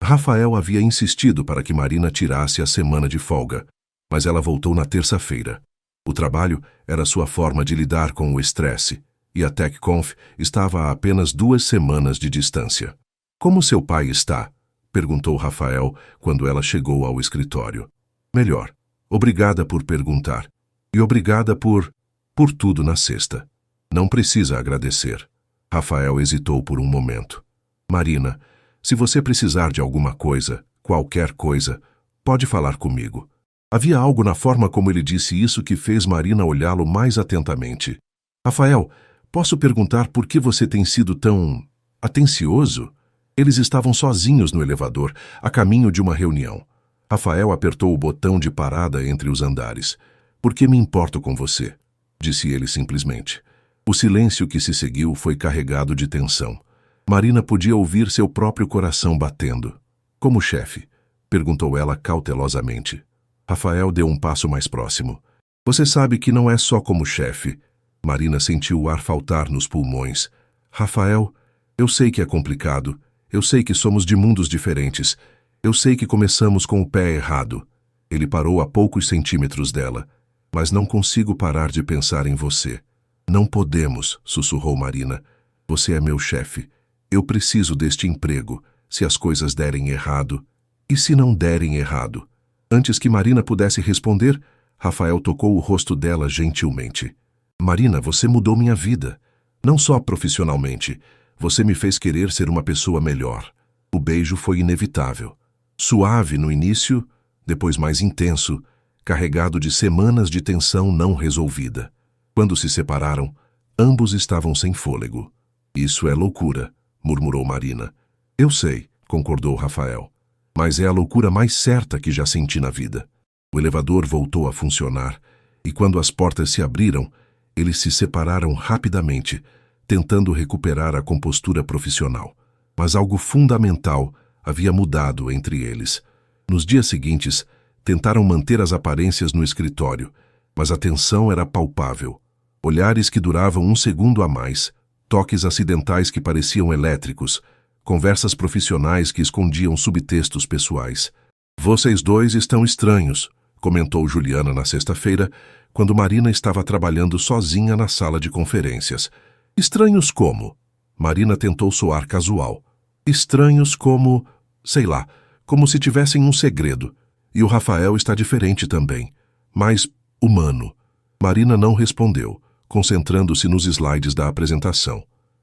Rafael havia insistido para que Marina tirasse a semana de folga, mas ela voltou na terça-feira. O trabalho era sua forma de lidar com o estresse, e a TechConf estava a apenas 2 semanas de distância. Como seu pai está? Perguntou Rafael quando ela chegou ao escritório. Melhor. Obrigada por perguntar. E obrigada por tudo na sexta. Não precisa agradecer. Rafael hesitou por um momento. Marina, se você precisar de alguma coisa, qualquer coisa, pode falar comigo. Havia algo na forma como ele disse isso que fez Marina olhá-lo mais atentamente. Rafael, posso perguntar por que você tem sido tão atencioso? Eles estavam sozinhos no elevador, a caminho de uma reunião. Rafael apertou o botão de parada entre os andares. Por que me importo com você? Disse ele simplesmente. O silêncio que se seguiu foi carregado de tensão. Marina podia ouvir seu próprio coração batendo. Como chefe? Perguntou ela cautelosamente. Rafael deu um passo mais próximo. Você sabe que não é só como chefe. Marina sentiu o ar faltar nos pulmões. Rafael, eu sei que é complicado. Eu sei que somos de mundos diferentes. Eu sei que começamos com o pé errado. Ele parou a poucos centímetros dela. Mas não consigo parar de pensar em você. Não podemos, sussurrou Marina. Você é meu chefe. Eu preciso deste emprego, se as coisas derem errado. E se não derem errado? Antes que Marina pudesse responder, Rafael tocou o rosto dela gentilmente. Marina, você mudou minha vida. Não só profissionalmente. Você me fez querer ser uma pessoa melhor. O beijo foi inevitável. Suave no início, depois mais intenso, carregado de semanas de tensão não resolvida. Quando se separaram, ambos estavam sem fôlego. Isso é loucura, murmurou Marina. Eu sei, concordou Rafael. Mas é a loucura mais certa que já senti na vida. O elevador voltou a funcionar, e quando as portas se abriram, eles se separaram rapidamente, tentando recuperar a compostura profissional. Mas algo fundamental havia mudado entre eles. Nos dias seguintes, tentaram manter as aparências no escritório, mas a tensão era palpável. Olhares que duravam um segundo a mais, toques acidentais que pareciam elétricos, conversas profissionais que escondiam subtextos pessoais. "Vocês dois estão estranhos", comentou Juliana na sexta-feira, quando Marina estava trabalhando sozinha na sala de conferências. "Estranhos como?" Marina tentou soar casual. "Estranhos como, sei lá, como se tivessem um segredo. E o Rafael está diferente também, mais humano." Marina não respondeu, concentrando-se nos slides da apresentação.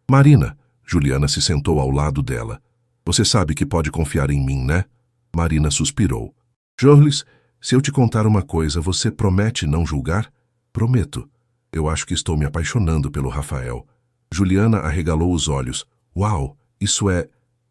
"Marina", Juliana se sentou ao lado dela. "Você sabe que pode confiar em mim, né?" Marina suspirou. "Jorlis, se eu te contar uma coisa, você promete não julgar?" "Prometo. Eu acho que estou me apaixonando pelo Rafael." Juliana arregalou os olhos. "Uau, isso é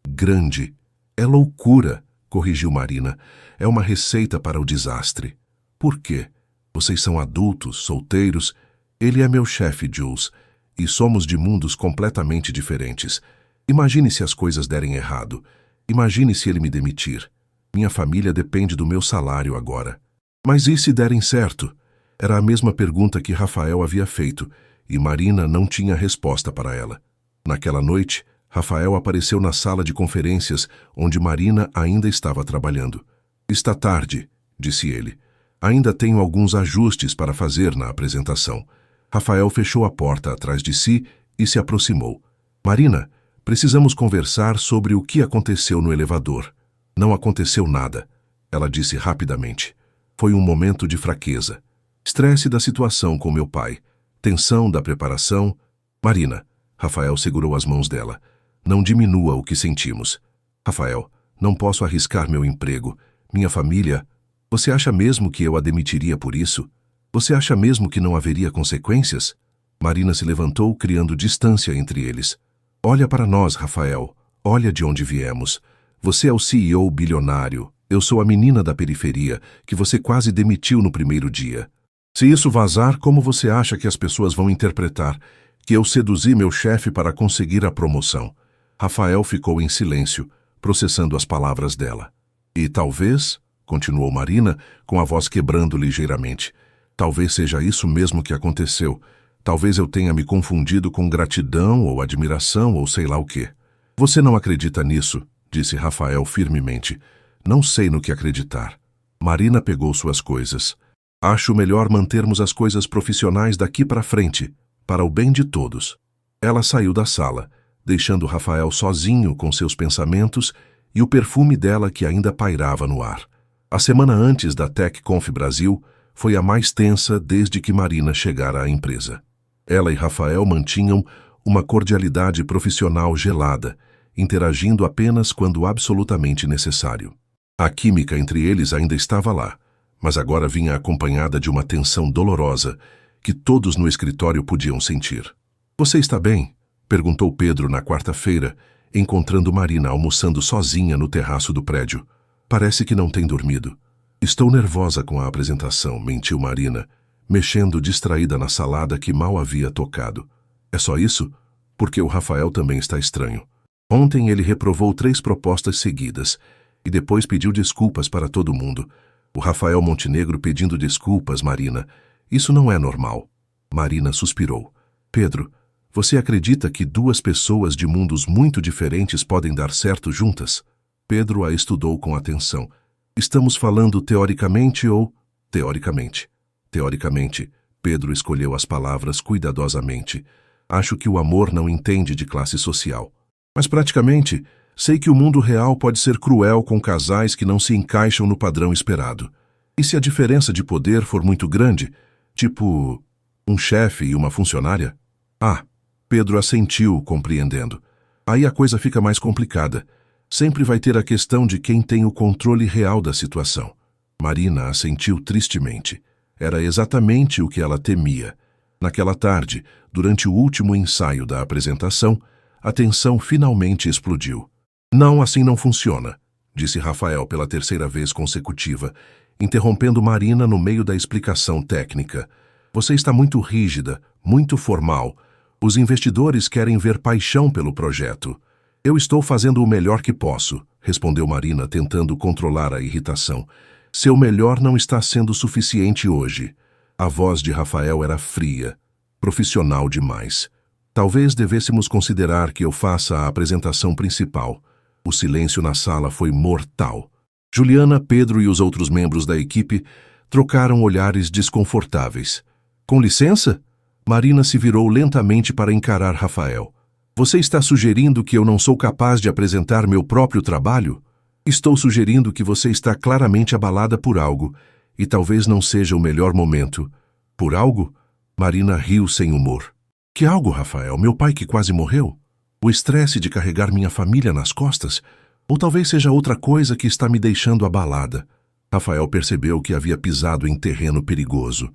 grande." "É loucura", corrigiu Marina. "É uma receita para o desastre." "Por quê? Vocês são adultos, solteiros. Ele é meu chefe, Jules, e somos de mundos completamente diferentes. Imagine se as coisas derem errado. Imagine se ele me demitir. Minha família depende do meu salário agora." "Mas e se derem certo?" Era a mesma pergunta que Rafael havia feito, e Marina não tinha resposta para ela. Naquela noite, Rafael apareceu na sala de conferências, onde Marina ainda estava trabalhando. "Está tarde", disse ele. "Ainda tenho alguns ajustes para fazer na apresentação." Rafael fechou a porta atrás de si e se aproximou. "Marina, precisamos conversar sobre o que aconteceu no elevador." "Não aconteceu nada", ela disse rapidamente. "Foi um momento de fraqueza. Estresse da situação com meu pai. Tensão da preparação." "Marina", Rafael segurou as mãos dela. "Não diminua o que sentimos." "Rafael, não posso arriscar meu emprego. Minha família... Você acha mesmo que eu a demitiria por isso? Você acha mesmo que não haveria consequências?" Marina se levantou, criando distância entre eles. "Olha para nós, Rafael. Olha de onde viemos. Você é o CEO bilionário. Eu sou a menina da periferia, que você quase demitiu no primeiro dia. Se isso vazar, como você acha que as pessoas vão interpretar que eu seduzi meu chefe para conseguir a promoção?" Rafael ficou em silêncio, processando as palavras dela. "E talvez", continuou Marina, com a voz quebrando ligeiramente, "talvez seja isso mesmo que aconteceu. Talvez eu tenha me confundido com gratidão ou admiração ou sei lá o quê." "Você não acredita nisso", disse Rafael firmemente. "Não sei no que acreditar." Marina pegou suas coisas. "Acho melhor mantermos as coisas profissionais daqui para frente, para o bem de todos." Ela saiu da sala, deixando Rafael sozinho com seus pensamentos e o perfume dela que ainda pairava no ar. A semana antes da TechConf Brasil foi a mais tensa desde que Marina chegara à empresa. Ela e Rafael mantinham uma cordialidade profissional gelada, interagindo apenas quando absolutamente necessário. A química entre eles ainda estava lá, mas agora vinha acompanhada de uma tensão dolorosa que todos no escritório podiam sentir. "Você está bem?" perguntou Pedro na quarta-feira, encontrando Marina almoçando sozinha no terraço do prédio. "Parece que não tem dormido." "Estou nervosa com a apresentação", mentiu Marina, mexendo distraída na salada que mal havia tocado. "É só isso? Porque o Rafael também está estranho. Ontem ele reprovou 3 propostas seguidas e depois pediu desculpas para todo mundo. O Rafael Montenegro pedindo desculpas, Marina. Isso não é normal." Marina suspirou. "Pedro, você acredita que 2 pessoas de mundos muito diferentes podem dar certo juntas?" Pedro a estudou com atenção. "Estamos falando teoricamente ou..." "Teoricamente." "Teoricamente." Pedro escolheu as palavras cuidadosamente. "Acho que o amor não entende de classe social. Mas praticamente, sei que o mundo real pode ser cruel com casais que não se encaixam no padrão esperado. E se a diferença de poder for muito grande, tipo um chefe e uma funcionária?" "Ah." Pedro assentiu, compreendendo. "Aí a coisa fica mais complicada. Sempre vai ter a questão de quem tem o controle real da situação." Marina assentiu tristemente. Era exatamente o que ela temia. Naquela tarde, durante o último ensaio da apresentação, a tensão finalmente explodiu. Não, assim não funciona, disse Rafael pela terceira vez consecutiva, interrompendo Marina no meio da explicação técnica. Você está muito rígida, muito formal. Os investidores querem ver paixão pelo projeto. Eu estou fazendo o melhor que posso, respondeu Marina, tentando controlar a irritação. Seu melhor não está sendo suficiente hoje. A voz de Rafael era fria, profissional demais. Talvez devêssemos considerar que eu faça a apresentação principal. O silêncio na sala foi mortal. Juliana, Pedro e os outros membros da equipe trocaram olhares desconfortáveis. Com licença? Marina se virou lentamente para encarar Rafael. Você está sugerindo que eu não sou capaz de apresentar meu próprio trabalho? Estou sugerindo que você está claramente abalada por algo, e talvez não seja o melhor momento. Por algo? Marina riu sem humor. Que algo, Rafael? Meu pai que quase morreu? O estresse de carregar minha família nas costas? Ou talvez seja outra coisa que está me deixando abalada? Rafael percebeu que havia pisado em terreno perigoso.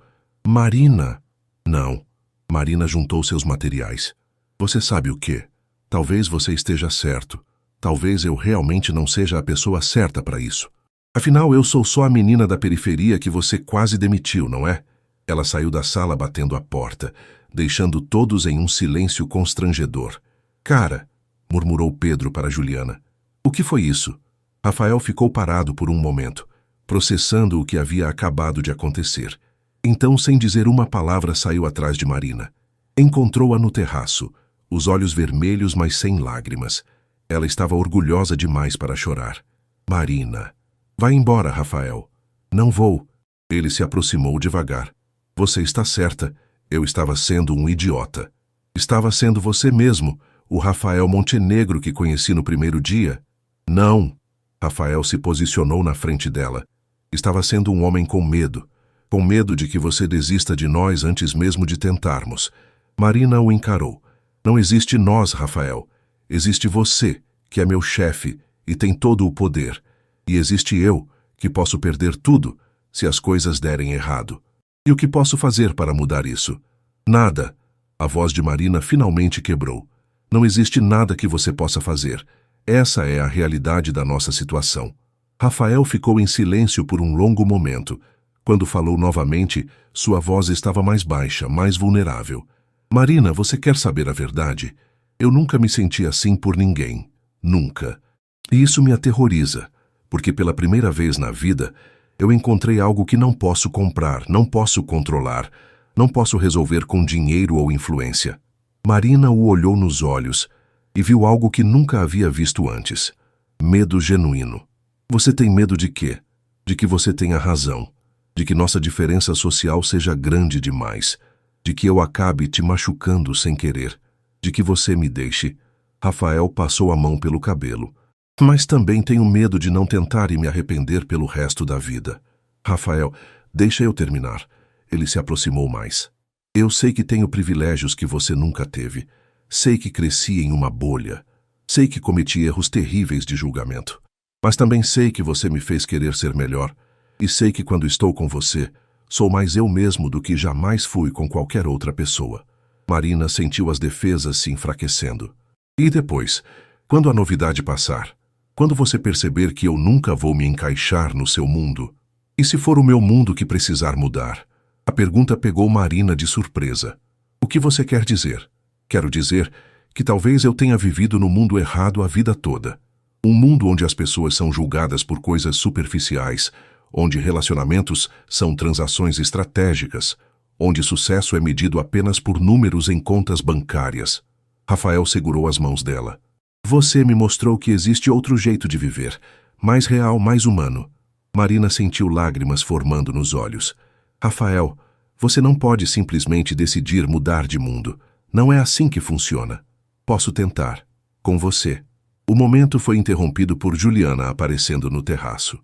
Marina! Não. Marina juntou seus materiais. Você sabe o quê? Talvez você esteja certo. Talvez eu realmente não seja a pessoa certa para isso. Afinal, eu sou só a menina da periferia que você quase demitiu, não é? Ela saiu da sala batendo a porta, deixando todos em um silêncio constrangedor. Cara, murmurou Pedro para Juliana. O que foi isso? Rafael ficou parado por um momento, processando o que havia acabado de acontecer. Então, sem dizer uma palavra, saiu atrás de Marina. Encontrou-a no terraço, os olhos vermelhos, mas sem lágrimas. Ela estava orgulhosa demais para chorar. Marina. Vai embora, Rafael. Não vou. Ele se aproximou devagar. Você está certa. Eu estava sendo um idiota. Estava sendo você mesmo, o Rafael Montenegro que conheci no primeiro dia. Não. Rafael se posicionou na frente dela. Estava sendo um homem com medo de que você desista de nós antes mesmo de tentarmos. Marina o encarou. Não existe nós, Rafael. Existe você, que é meu chefe e tem todo o poder. E existe eu, que posso perder tudo se as coisas derem errado. E o que posso fazer para mudar isso? Nada. A voz de Marina finalmente quebrou. Não existe nada que você possa fazer. Essa é a realidade da nossa situação. Rafael ficou em silêncio por um longo momento. Quando falou novamente, sua voz estava mais baixa, mais vulnerável. Marina, você quer saber a verdade? Eu nunca me senti assim por ninguém. Nunca. E isso me aterroriza, porque pela primeira vez na vida, eu encontrei algo que não posso comprar, não posso controlar, não posso resolver com dinheiro ou influência. Marina o olhou nos olhos e viu algo que nunca havia visto antes. Medo genuíno. Você tem medo de quê? De que você tenha razão. De que nossa diferença social seja grande demais. De que eu acabe te machucando sem querer. De que você me deixe. Rafael passou a mão pelo cabelo. Mas também tenho medo de não tentar e me arrepender pelo resto da vida. Rafael, deixa eu terminar. Ele se aproximou mais. Eu sei que tenho privilégios que você nunca teve. Sei que cresci em uma bolha. Sei que cometi erros terríveis de julgamento. Mas também sei que você me fez querer ser melhor. E sei que quando estou com você, sou mais eu mesmo do que jamais fui com qualquer outra pessoa. Marina sentiu as defesas se enfraquecendo. E depois, quando a novidade passar, quando você perceber que eu nunca vou me encaixar no seu mundo, e se for o meu mundo que precisar mudar? A pergunta pegou Marina de surpresa. O que você quer dizer? Quero dizer que talvez eu tenha vivido no mundo errado a vida toda. Um mundo onde as pessoas são julgadas por coisas superficiais, onde relacionamentos são transações estratégicas, onde sucesso é medido apenas por números em contas bancárias. Rafael segurou as mãos dela. Você me mostrou que existe outro jeito de viver, mais real, mais humano. Marina sentiu lágrimas formando nos olhos. Rafael, você não pode simplesmente decidir mudar de mundo. Não é assim que funciona. Posso tentar. Com você. O momento foi interrompido por Juliana aparecendo no terraço.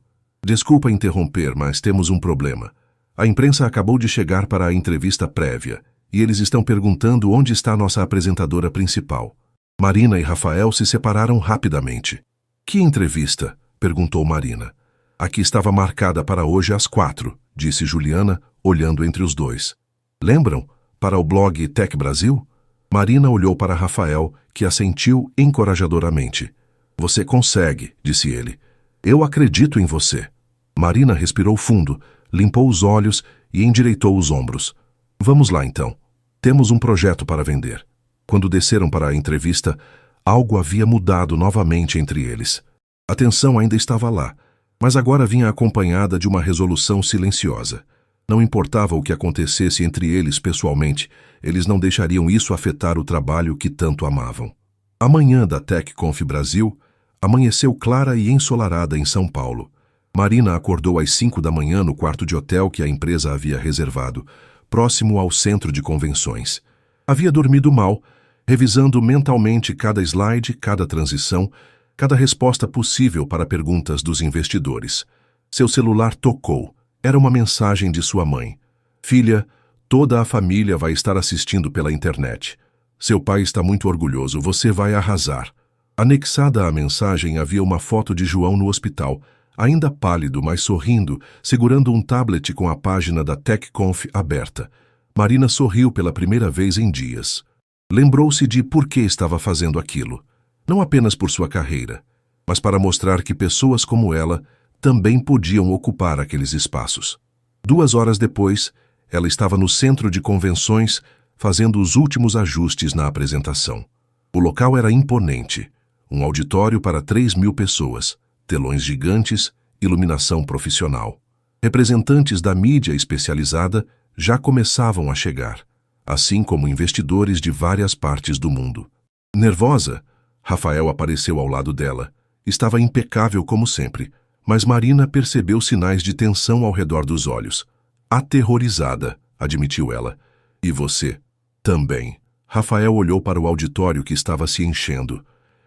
Desculpa interromper, mas temos um problema. A imprensa acabou de chegar para a entrevista prévia, e eles estão perguntando onde está nossa apresentadora principal. Marina e Rafael se separaram rapidamente. Que entrevista? Perguntou Marina. Aqui estava marcada para hoje às 4, disse Juliana, olhando entre os dois. Lembram? Para o blog Tech Brasil? Marina olhou para Rafael, que assentiu encorajadoramente. Você consegue, disse ele. Eu acredito em você. Marina respirou fundo, limpou os olhos e endireitou os ombros. Vamos lá, então. Temos um projeto para vender. Quando desceram para a entrevista, algo havia mudado novamente entre eles. A tensão ainda estava lá, mas agora vinha acompanhada de uma resolução silenciosa. Não importava o que acontecesse entre eles pessoalmente, eles não deixariam isso afetar o trabalho que tanto amavam. A manhã da TechConf Brasil amanheceu clara e ensolarada em São Paulo. Marina acordou às 5 da manhã no quarto de hotel que a empresa havia reservado, próximo ao centro de convenções. Havia dormido mal, revisando mentalmente cada slide, cada transição, cada resposta possível para perguntas dos investidores. Seu celular tocou. Era uma mensagem de sua mãe. Filha, toda a família vai estar assistindo pela internet. Seu pai está muito orgulhoso, você vai arrasar. Anexada à mensagem havia uma foto de João no hospital, ainda pálido, mas sorrindo, segurando um tablet com a página da TechConf aberta. Marina sorriu pela primeira vez em dias. Lembrou-se de por que estava fazendo aquilo. Não apenas por sua carreira, mas para mostrar que pessoas como ela também podiam ocupar aqueles espaços. 2 horas depois, ela estava no centro de convenções, fazendo os últimos ajustes na apresentação. O local era imponente. Um auditório para 3.000 pessoas, telões gigantes, iluminação profissional. Representantes da mídia especializada já começavam a chegar, assim como investidores de várias partes do mundo. Nervosa, Rafael apareceu ao lado dela. Estava impecável como sempre, mas Marina percebeu sinais de tensão ao redor dos olhos. Aterrorizada, admitiu ela. E você? Também. Rafael olhou para o auditório que estava se enchendo.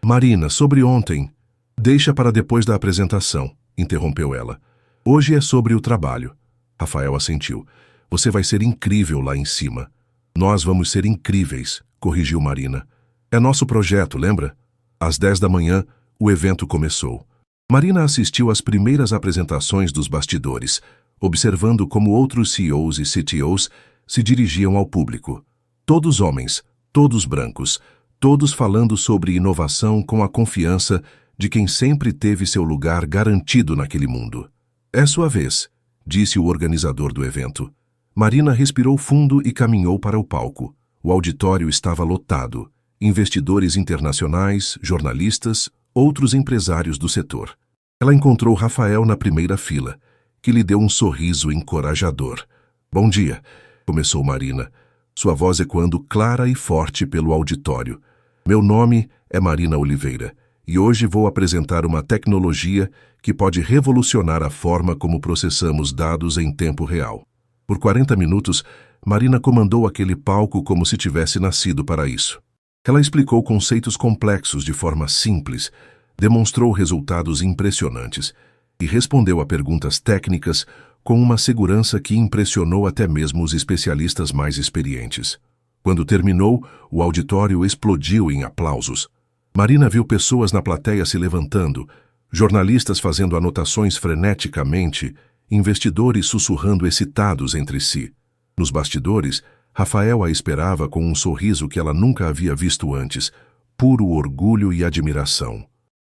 Marina, sobre ontem. Deixa para depois da apresentação, interrompeu ela. Hoje é sobre o trabalho. Rafael assentiu. Você vai ser incrível lá em cima. Nós vamos ser incríveis, corrigiu Marina. É nosso projeto, lembra? Às 10 da manhã, o evento começou. Marina assistiu às primeiras apresentações dos bastidores, observando como outros CEOs e CTOs se dirigiam ao público. Todos homens, todos brancos, todos falando sobre inovação com a confiança de quem sempre teve seu lugar garantido naquele mundo. É sua vez, disse o organizador do evento. Marina respirou fundo e caminhou para o palco. O auditório estava lotado. Investidores internacionais, jornalistas, outros empresários do setor. Ela encontrou Rafael na primeira fila, que lhe deu um sorriso encorajador. Bom dia, começou Marina, sua voz ecoando clara e forte pelo auditório. Meu nome é Marina Oliveira, e hoje vou apresentar uma tecnologia que pode revolucionar a forma como processamos dados em tempo real. Por 40 minutos, Marina comandou aquele palco como se tivesse nascido para isso. Ela explicou conceitos complexos de forma simples, demonstrou resultados impressionantes e respondeu a perguntas técnicas com uma segurança que impressionou até mesmo os especialistas mais experientes. Quando terminou, o auditório explodiu em aplausos. Marina viu pessoas na plateia se levantando, jornalistas fazendo anotações freneticamente, investidores sussurrando excitados entre si. Nos bastidores, Rafael a esperava com um sorriso que ela nunca havia visto antes, puro orgulho e admiração.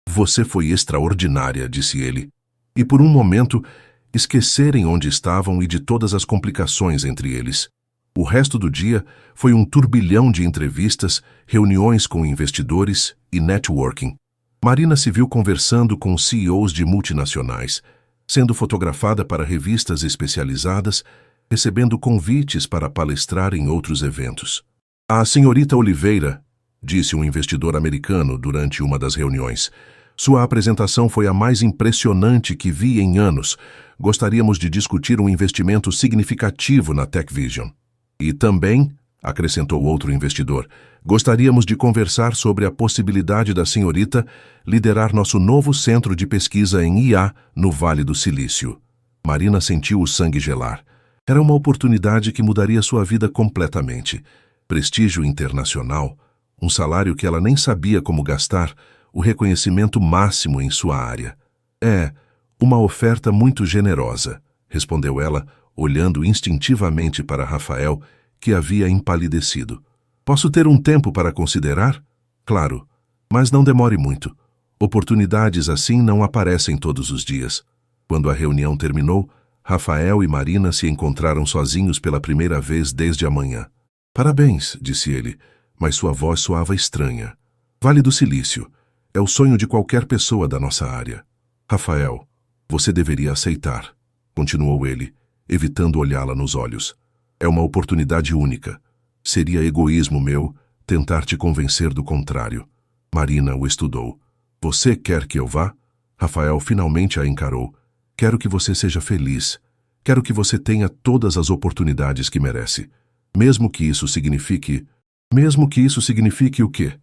Você foi extraordinária, disse ele. E por um momento, esquecerem onde estavam e de todas as complicações entre eles. O resto do dia foi um turbilhão de entrevistas, reuniões com investidores e networking. Marina se viu conversando com CEOs de multinacionais, sendo fotografada para revistas especializadas, recebendo convites para palestrar em outros eventos. A senhorita Oliveira, disse um investidor americano durante uma das reuniões, sua apresentação foi a mais impressionante que vi em anos. Gostaríamos de discutir um investimento significativo na TechVision. E também, acrescentou outro investidor, gostaríamos de conversar sobre a possibilidade da senhorita liderar nosso novo centro de pesquisa em IA no Vale do Silício. Marina sentiu o sangue gelar. Era uma oportunidade que mudaria sua vida completamente. Prestígio internacional, um salário que ela nem sabia como gastar, o reconhecimento máximo em sua área. É, uma oferta muito generosa, respondeu ela, olhando instintivamente para Rafael, que havia empalidecido. Posso ter um tempo para considerar? Claro, mas não demore muito. Oportunidades assim não aparecem todos os dias. Quando a reunião terminou, Rafael e Marina se encontraram sozinhos pela primeira vez desde a manhã. Parabéns, disse ele, mas sua voz soava estranha. Vale do Silício. É o sonho de qualquer pessoa da nossa área. Rafael, você deveria aceitar, continuou ele, evitando olhá-la nos olhos. É uma oportunidade única. Seria egoísmo meu tentar te convencer do contrário. Marina o estudou. Você quer que eu vá? Rafael finalmente a encarou. Quero que você seja feliz. Quero que você tenha todas as oportunidades que merece. Mesmo que isso signifique... Mesmo que isso signifique o quê?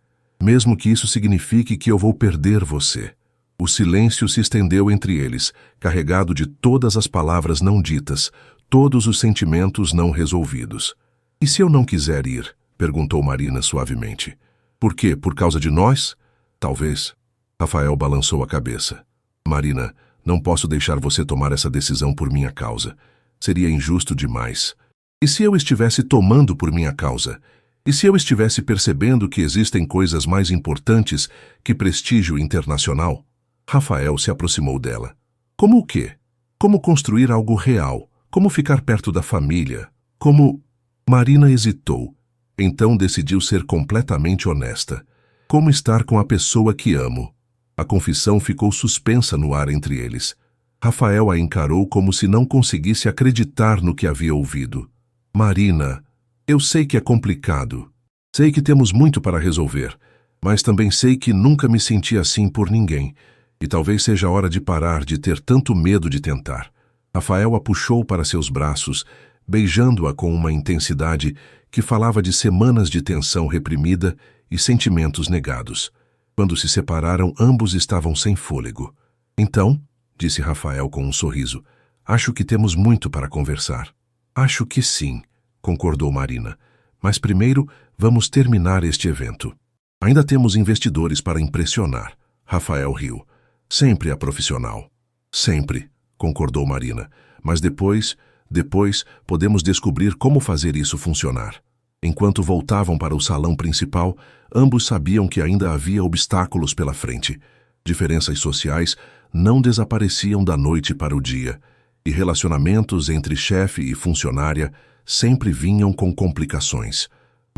Mesmo que isso signifique que eu vou perder você. O silêncio se estendeu entre eles, carregado de todas as palavras não ditas, todos os sentimentos não resolvidos. E se eu não quiser ir? Perguntou Marina suavemente. Por quê? Por causa de nós? Talvez. Rafael balançou a cabeça. Marina, não posso deixar você tomar essa decisão por minha causa. Seria injusto demais. E se eu estivesse tomando por minha causa? E se eu estivesse percebendo que existem coisas mais importantes que prestígio internacional? Rafael se aproximou dela. Como o quê? Como construir algo real? Como ficar perto da família? Como... Marina hesitou. Então decidiu ser completamente honesta. Como estar com a pessoa que amo? A confissão ficou suspensa no ar entre eles. Rafael a encarou como se não conseguisse acreditar no que havia ouvido. Marina, eu sei que é complicado. Sei que temos muito para resolver, mas também sei que nunca me senti assim por ninguém. E talvez seja a hora de parar de ter tanto medo de tentar. Rafael a puxou para seus braços, beijando-a com uma intensidade que falava de semanas de tensão reprimida e sentimentos negados. Quando se separaram, ambos estavam sem fôlego. Então, disse Rafael com um sorriso, acho que temos muito para conversar. Acho que sim, concordou Marina. Mas primeiro, vamos terminar este evento. Ainda temos investidores para impressionar. Rafael riu. Sempre a profissional. Sempre, concordou Marina. Mas depois podemos descobrir como fazer isso funcionar. Enquanto voltavam para o salão principal, ambos sabiam que ainda havia obstáculos pela frente. Diferenças sociais não desapareciam da noite para o dia, e relacionamentos entre chefe e funcionária sempre vinham com complicações.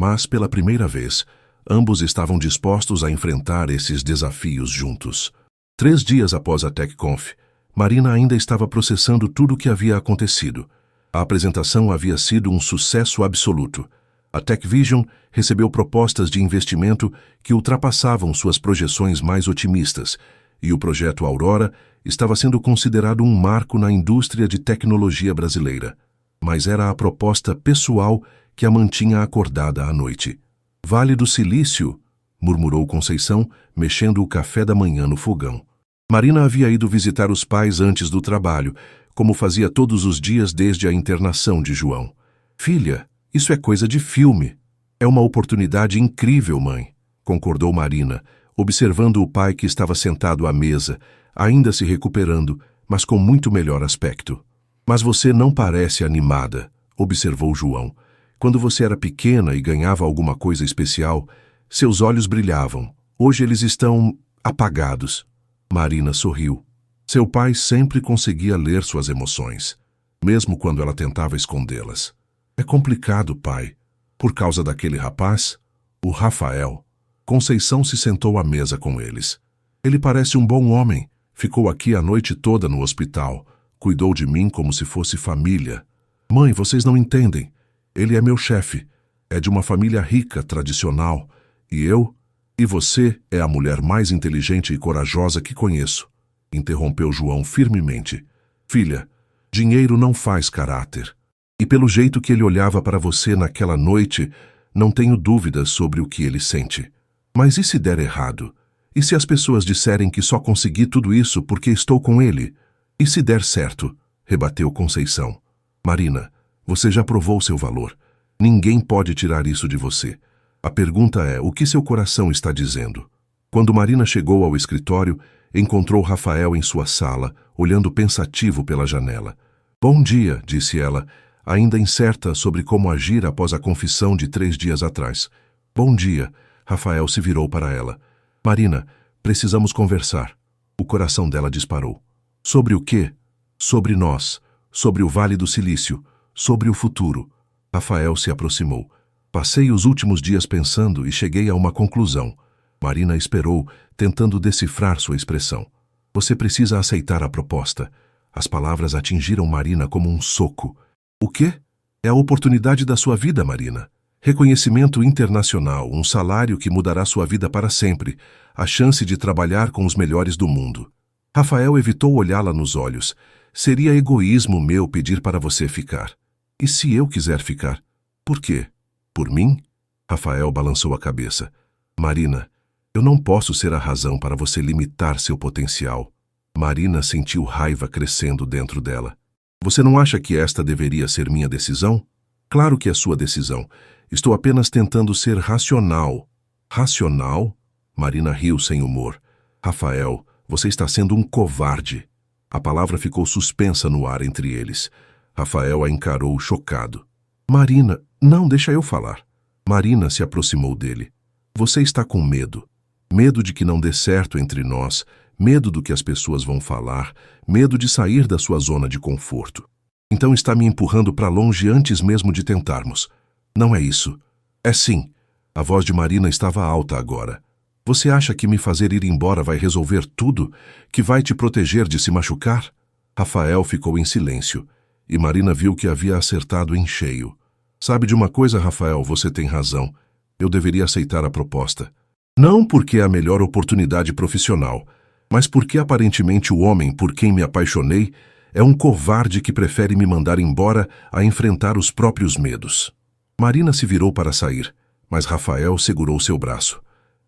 Mas, pela primeira vez, ambos estavam dispostos a enfrentar esses desafios juntos. 3 dias após a TechConf, Marina ainda estava processando tudo o que havia acontecido. A apresentação havia sido um sucesso absoluto. A TechVision recebeu propostas de investimento que ultrapassavam suas projeções mais otimistas, e o projeto Aurora estava sendo considerado um marco na indústria de tecnologia brasileira. Mas era a proposta pessoal que a mantinha acordada à noite. Vale do Silício, murmurou Conceição, mexendo o café da manhã no fogão. Marina havia ido visitar os pais antes do trabalho, como fazia todos os dias desde a internação de João. Filha, isso é coisa de filme. É uma oportunidade incrível, mãe, concordou Marina, observando o pai que estava sentado à mesa, ainda se recuperando, mas com muito melhor aspecto. Mas você não parece animada, observou João. Quando você era pequena e ganhava alguma coisa especial, seus olhos brilhavam. Hoje eles estão apagados. Marina sorriu. Seu pai sempre conseguia ler suas emoções, mesmo quando ela tentava escondê-las. É complicado, pai. Por causa daquele rapaz, o Rafael. Conceição se sentou à mesa com eles. Ele parece um bom homem. Ficou aqui a noite toda no hospital. Cuidou de mim como se fosse família. Mãe, vocês não entendem. Ele é meu chefe. É de uma família rica, tradicional. E eu? E você é a mulher mais inteligente e corajosa que conheço. Interrompeu João firmemente. Filha, dinheiro não faz caráter. E pelo jeito que ele olhava para você naquela noite, não tenho dúvidas sobre o que ele sente. Mas e se der errado? E se as pessoas disserem que só consegui tudo isso porque estou com ele? E se der certo? Rebateu Conceição. Marina, você já provou seu valor. Ninguém pode tirar isso de você. A pergunta é, o que seu coração está dizendo? Quando Marina chegou ao escritório, encontrou Rafael em sua sala, olhando pensativo pela janela. Bom dia, disse ela, ainda incerta sobre como agir após a confissão de 3 dias atrás. Bom dia, Rafael se virou para ela. Marina, Precisamos conversar. O coração dela disparou. Sobre o quê? Sobre nós. Sobre o Vale do Silício. Sobre o futuro. Rafael se aproximou. Passei os últimos dias pensando e cheguei a uma conclusão. Marina esperou, tentando decifrar sua expressão. Você precisa aceitar a proposta. As palavras atingiram Marina como um soco. O quê? É a oportunidade da sua vida, Marina. Reconhecimento internacional, um salário que mudará sua vida para sempre, a chance de trabalhar com os melhores do mundo. Rafael evitou olhá-la nos olhos. Seria egoísmo meu pedir para você ficar. E se eu quiser ficar? Por quê? Por mim? Rafael balançou a cabeça. Marina, eu não posso ser a razão para você limitar seu potencial. Marina sentiu raiva crescendo dentro dela. Você não acha que esta deveria ser minha decisão? Claro que é sua decisão. Estou apenas tentando ser racional. Racional? Marina riu sem humor. Rafael, você está sendo um covarde. A palavra ficou suspensa no ar entre eles. Rafael a encarou chocado. Marina, não, deixa eu falar. Marina se aproximou dele. Você está com medo. Medo de que não dê certo entre nós, medo do que as pessoas vão falar, medo de sair da sua zona de conforto. Então está me empurrando para longe antes mesmo de tentarmos. Não é isso. É sim. A voz de Marina estava alta agora. Você acha que me fazer ir embora vai resolver tudo? Que vai te proteger de se machucar? Rafael ficou em silêncio, e Marina viu que havia acertado em cheio. Sabe de uma coisa, Rafael, você tem razão. Eu deveria aceitar a proposta. Não porque é a melhor oportunidade profissional, mas porque aparentemente o homem por quem me apaixonei é um covarde que prefere me mandar embora a enfrentar os próprios medos. Marina se virou para sair, mas Rafael segurou seu braço.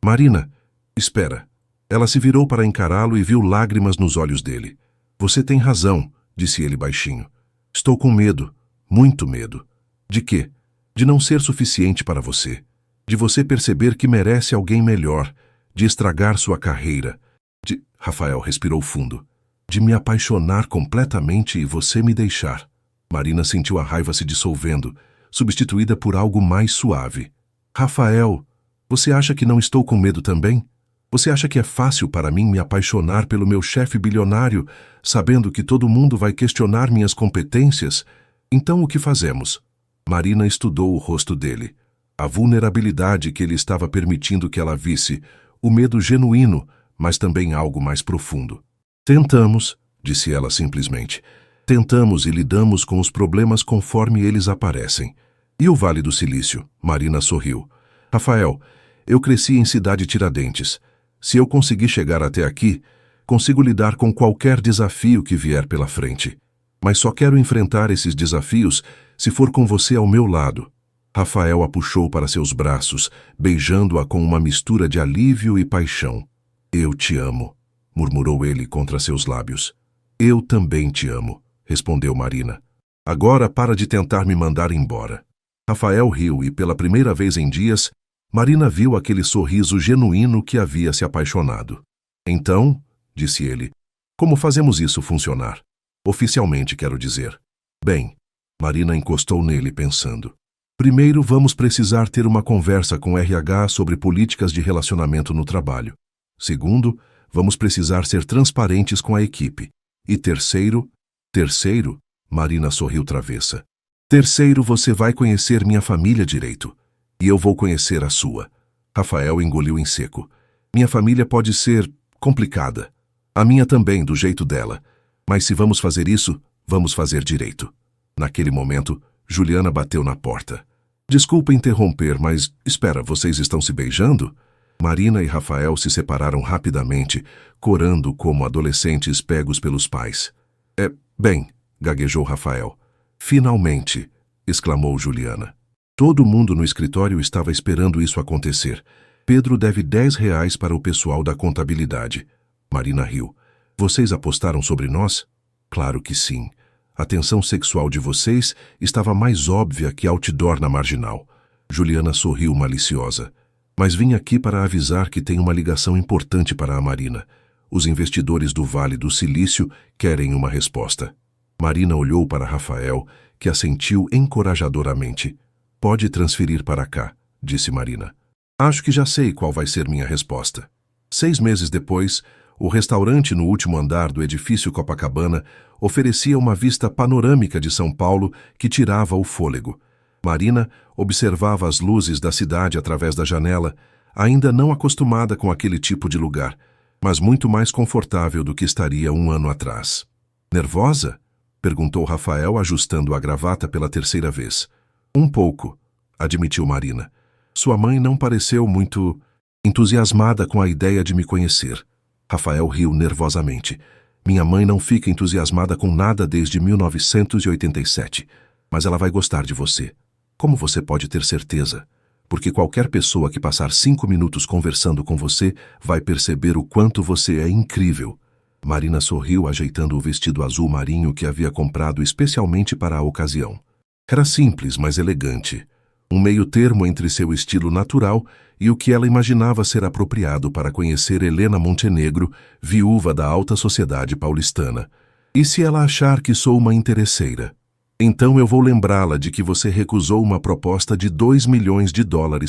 Marina, espera. Ela se virou para encará-lo e viu lágrimas nos olhos dele. Você tem razão, disse ele baixinho. Estou com medo, muito medo. De quê? De não ser suficiente para você. De você perceber que merece alguém melhor. De estragar sua carreira. Rafael respirou fundo. De me apaixonar completamente e você me deixar. Marina sentiu a raiva se dissolvendo, substituída por algo mais suave. Rafael, você acha que não estou com medo também? Você acha que é fácil para mim me apaixonar pelo meu chefe bilionário, sabendo que todo mundo vai questionar minhas competências? Então o que fazemos? Marina estudou o rosto dele. A vulnerabilidade que ele estava permitindo que ela visse, o medo genuíno, mas também algo mais profundo. Tentamos, disse ela simplesmente. Tentamos e lidamos com os problemas conforme eles aparecem. E o Vale do Silício? Marina sorriu. Rafael, eu cresci em Cidade Tiradentes. Se eu conseguir chegar até aqui, consigo lidar com qualquer desafio que vier pela frente. Mas só quero enfrentar esses desafios se for com você ao meu lado. Rafael a puxou para seus braços, beijando-a com uma mistura de alívio e paixão. Eu te amo, murmurou ele contra seus lábios. Eu também te amo, respondeu Marina. Agora para de tentar me mandar embora. Rafael riu e, pela primeira vez em dias, Marina viu aquele sorriso genuíno que havia se apaixonado. Então, disse ele, como fazemos isso funcionar? Oficialmente, quero dizer. Bem, Marina encostou nele pensando. Primeiro, vamos precisar ter uma conversa com o RH sobre políticas de relacionamento no trabalho. Segundo, vamos precisar ser transparentes com a equipe. E terceiro, Marina sorriu travessa. Terceiro, você vai conhecer minha família direito. E eu vou conhecer a sua. Rafael engoliu em seco. Minha família pode ser complicada. A minha também, do jeito dela. Mas se vamos fazer isso, vamos fazer direito. Naquele momento, Juliana bateu na porta. Desculpa interromper, mas espera, vocês estão se beijando? Marina e Rafael se separaram rapidamente, corando como adolescentes pegos pelos pais. Bem, gaguejou Rafael. Finalmente, exclamou Juliana. Todo mundo no escritório estava esperando isso acontecer. Pedro deve R$10 para o pessoal da contabilidade. Marina riu. Vocês apostaram sobre nós? Claro que sim. A tensão sexual de vocês estava mais óbvia que outdoor na marginal. Juliana sorriu maliciosa. Mas vim aqui para avisar que tem uma ligação importante para a Marina. Os investidores do Vale do Silício querem uma resposta. Marina olhou para Rafael, que assentiu encorajadoramente. Pode transferir para cá, disse Marina. Acho que já sei qual vai ser minha resposta. 6 meses depois, o restaurante no último andar do edifício Copacabana oferecia uma vista panorâmica de São Paulo que tirava o fôlego. Marina observava as luzes da cidade através da janela, ainda não acostumada com aquele tipo de lugar, mas muito mais confortável do que estaria um ano atrás. Nervosa? Perguntou Rafael, ajustando a gravata pela terceira vez. Um pouco, admitiu Marina. Sua mãe não pareceu muito entusiasmada com a ideia de me conhecer. Rafael riu nervosamente. Minha mãe não fica entusiasmada com nada desde 1987, mas ela vai gostar de você. Como você pode ter certeza? Porque qualquer pessoa que passar 5 minutos conversando com você vai perceber o quanto você é incrível. Marina sorriu, ajeitando o vestido azul marinho que havia comprado especialmente para a ocasião. Era simples, mas elegante. Um meio termo entre seu estilo natural e o que ela imaginava ser apropriado para conhecer Helena Montenegro, viúva da alta sociedade paulistana. E se ela achar que sou uma interesseira? Então eu vou lembrá-la de que você recusou uma proposta de $2 milhões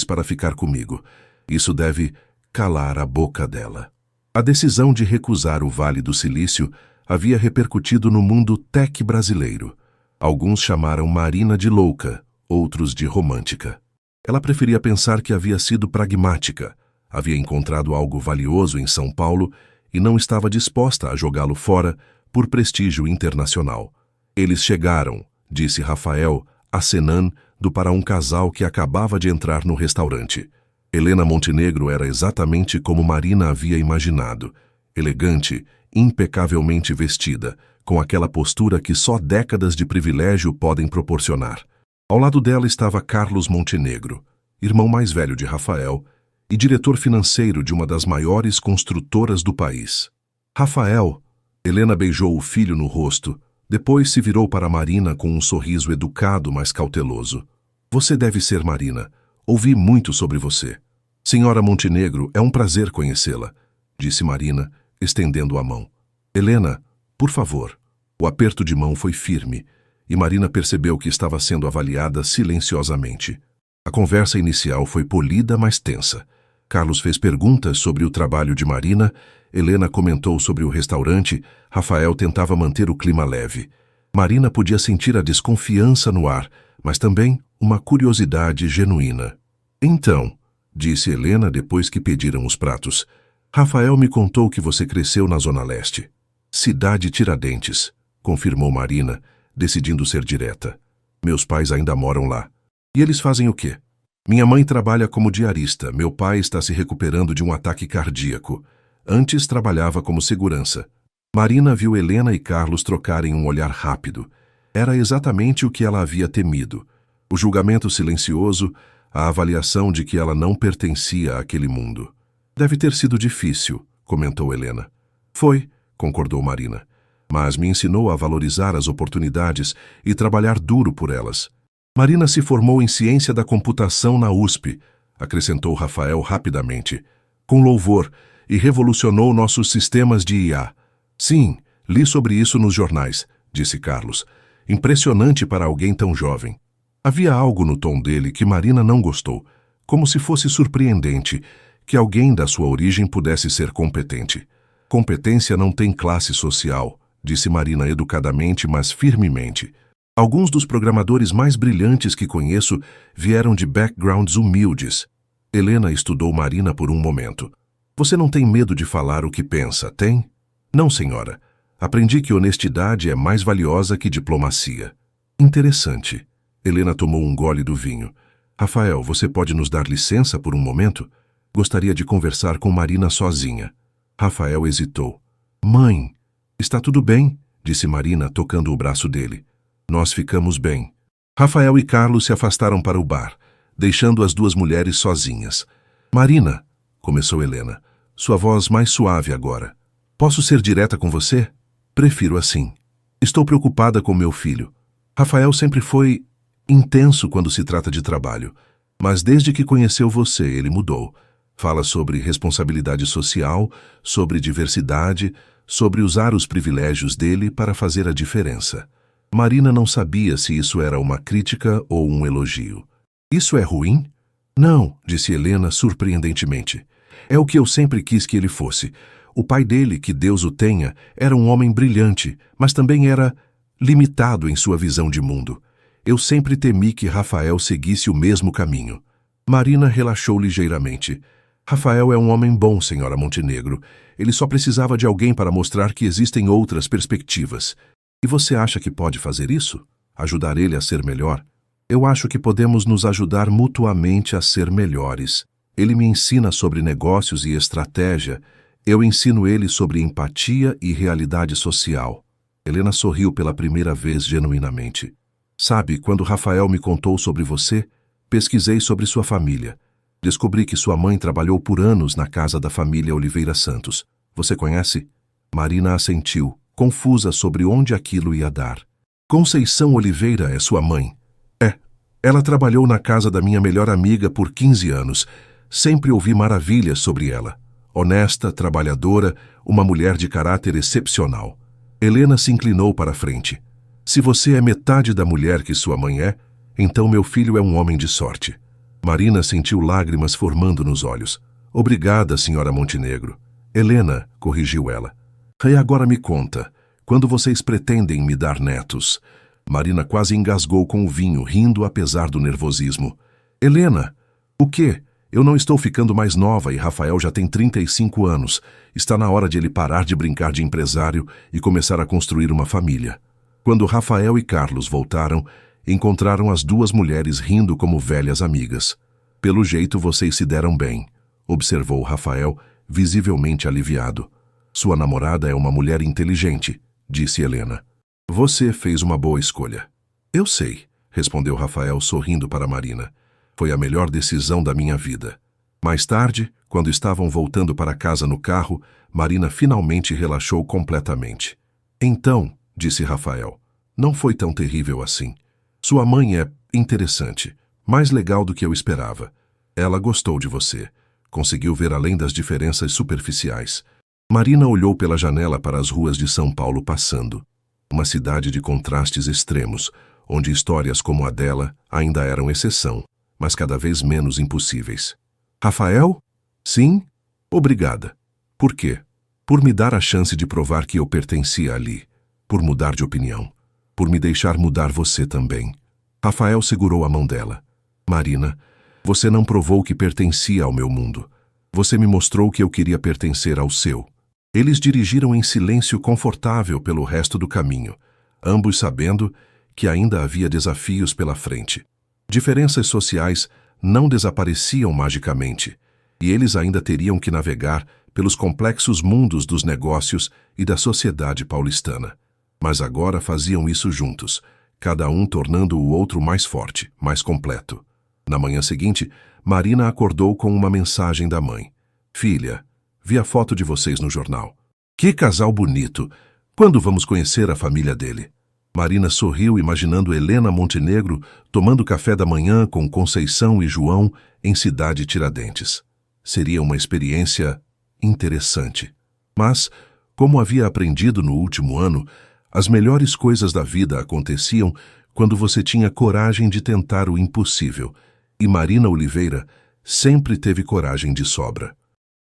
para ficar comigo. Isso deve calar a boca dela. A decisão de recusar o Vale do Silício havia repercutido no mundo tech brasileiro. Alguns chamaram Marina de louca, outros de romântica. Ela preferia pensar que havia sido pragmática, havia encontrado algo valioso em São Paulo e não estava disposta a jogá-lo fora por prestígio internacional. Eles chegaram, disse Rafael, acenando para um casal que acabava de entrar no restaurante. Helena Montenegro era exatamente como Marina havia imaginado, elegante, impecavelmente vestida, com aquela postura que só décadas de privilégio podem proporcionar. Ao lado dela estava Carlos Montenegro, irmão mais velho de Rafael e diretor financeiro de uma das maiores construtoras do país. Rafael, Helena beijou o filho no rosto, depois se virou para Marina com um sorriso educado, mas cauteloso. Você deve ser Marina. Ouvi muito sobre você. Senhora Montenegro, é um prazer conhecê-la, disse Marina, estendendo a mão. Helena, por favor. O aperto de mão foi firme, e Marina percebeu que estava sendo avaliada silenciosamente. A conversa inicial foi polida, mas tensa. Carlos fez perguntas sobre o trabalho de Marina, Helena comentou sobre o restaurante, Rafael tentava manter o clima leve. Marina podia sentir a desconfiança no ar, mas também uma curiosidade genuína. Então, disse Helena depois que pediram os pratos, Rafael me contou que você cresceu na Zona Leste. Cidade Tiradentes, confirmou Marina, decidindo ser direta. Meus pais ainda moram lá. E eles fazem o quê? Minha mãe trabalha como diarista, meu pai está se recuperando de um ataque cardíaco. Antes trabalhava como segurança. Marina viu Helena e Carlos trocarem um olhar rápido. Era exatamente o que ela havia temido. O julgamento silencioso, a avaliação de que ela não pertencia àquele mundo. Deve ter sido difícil, comentou Helena. Foi, concordou Marina. Mas me ensinou a valorizar as oportunidades e trabalhar duro por elas. Marina se formou em ciência da computação na USP, acrescentou Rafael rapidamente, com louvor, e revolucionou nossos sistemas de IA. Sim, li sobre isso nos jornais, disse Carlos. Impressionante para alguém tão jovem. Havia algo no tom dele que Marina não gostou, como se fosse surpreendente que alguém da sua origem pudesse ser competente. Competência não tem classe social, disse Marina educadamente, mas firmemente. Alguns dos programadores mais brilhantes que conheço vieram de backgrounds humildes. Helena estudou Marina por um momento. Você não tem medo de falar o que pensa, tem? Não, senhora. Aprendi que honestidade é mais valiosa que diplomacia. Interessante. Helena tomou um gole do vinho. Rafael, você pode nos dar licença por um momento? Gostaria de conversar com Marina sozinha. Rafael hesitou. Mãe, está tudo bem? Disse Marina, tocando o braço dele. Nós ficamos bem. Rafael e Carlos se afastaram para o bar, deixando as duas mulheres sozinhas. Marina, começou Helena, sua voz mais suave agora. Posso ser direta com você? Prefiro assim. Estou preocupada com meu filho. Rafael sempre foi intenso quando se trata de trabalho, mas desde que conheceu você, ele mudou. Fala sobre responsabilidade social, sobre diversidade, sobre usar os privilégios dele para fazer a diferença. Marina não sabia se isso era uma crítica ou um elogio. Isso é ruim? Não, disse Helena surpreendentemente. É o que eu sempre quis que ele fosse. O pai dele, que Deus o tenha, era um homem brilhante, mas também era limitado em sua visão de mundo. Eu sempre temi que Rafael seguisse o mesmo caminho. Marina relaxou ligeiramente. Rafael é um homem bom, senhora Montenegro. Ele só precisava de alguém para mostrar que existem outras perspectivas. E você acha que pode fazer isso? Ajudar ele a ser melhor? Eu acho que podemos nos ajudar mutuamente a ser melhores. Ele me ensina sobre negócios e estratégia. Eu ensino ele sobre empatia e realidade social. Helena sorriu pela primeira vez genuinamente. Sabe, quando Rafael me contou sobre você, pesquisei sobre sua família. Descobri que sua mãe trabalhou por anos na casa da família Oliveira Santos. Você conhece? Marina assentiu, confusa sobre onde aquilo ia dar. Conceição Oliveira é sua mãe? É. Ela trabalhou na casa da minha melhor amiga por 15 anos. Sempre ouvi maravilhas sobre ela. Honesta, trabalhadora, uma mulher de caráter excepcional. Helena se inclinou para a frente. Se você é metade da mulher que sua mãe é, então meu filho é um homem de sorte. Marina sentiu lágrimas formando nos olhos. Obrigada, senhora Montenegro. Helena, corrigiu ela. E agora me conta, quando vocês pretendem me dar netos? Marina quase engasgou com o vinho, rindo apesar do nervosismo. Helena, o quê? Eu não estou ficando mais nova e Rafael já tem 35 anos. Está na hora de ele parar de brincar de empresário e começar a construir uma família. Quando Rafael e Carlos voltaram, encontraram as duas mulheres rindo como velhas amigas. Pelo jeito vocês se deram bem, observou Rafael, visivelmente aliviado. Sua namorada é uma mulher inteligente, disse Helena. Você fez uma boa escolha. Eu sei, respondeu Rafael sorrindo para Marina. Foi a melhor decisão da minha vida. Mais tarde, quando estavam voltando para casa no carro, Marina finalmente relaxou completamente. Então, disse Rafael, não foi tão terrível assim. Sua mãe é interessante, mais legal do que eu esperava. Ela gostou de você. Conseguiu ver além das diferenças superficiais. Marina olhou pela janela para as ruas de São Paulo passando. Uma cidade de contrastes extremos, onde histórias como a dela ainda eram exceção, mas cada vez menos impossíveis. Rafael? Sim? Obrigada. Por quê? Por me dar a chance de provar que eu pertencia ali. Por mudar de opinião. Por me deixar mudar você também. Rafael segurou a mão dela. Marina, você não provou que pertencia ao meu mundo. Você me mostrou que eu queria pertencer ao seu. Eles dirigiram em silêncio confortável pelo resto do caminho, ambos sabendo que ainda havia desafios pela frente. Diferenças sociais não desapareciam magicamente, e eles ainda teriam que navegar pelos complexos mundos dos negócios e da sociedade paulistana. Mas agora faziam isso juntos, cada um tornando o outro mais forte, mais completo. Na manhã seguinte, Marina acordou com uma mensagem da mãe. Filha, vi a foto de vocês no jornal. Que casal bonito! Quando vamos conhecer a família dele? Marina sorriu imaginando Helena Montenegro tomando café da manhã com Conceição e João em Cidade Tiradentes. Seria uma experiência interessante. Mas, como havia aprendido no último ano, as melhores coisas da vida aconteciam quando você tinha coragem de tentar o impossível, e Marina Oliveira sempre teve coragem de sobra.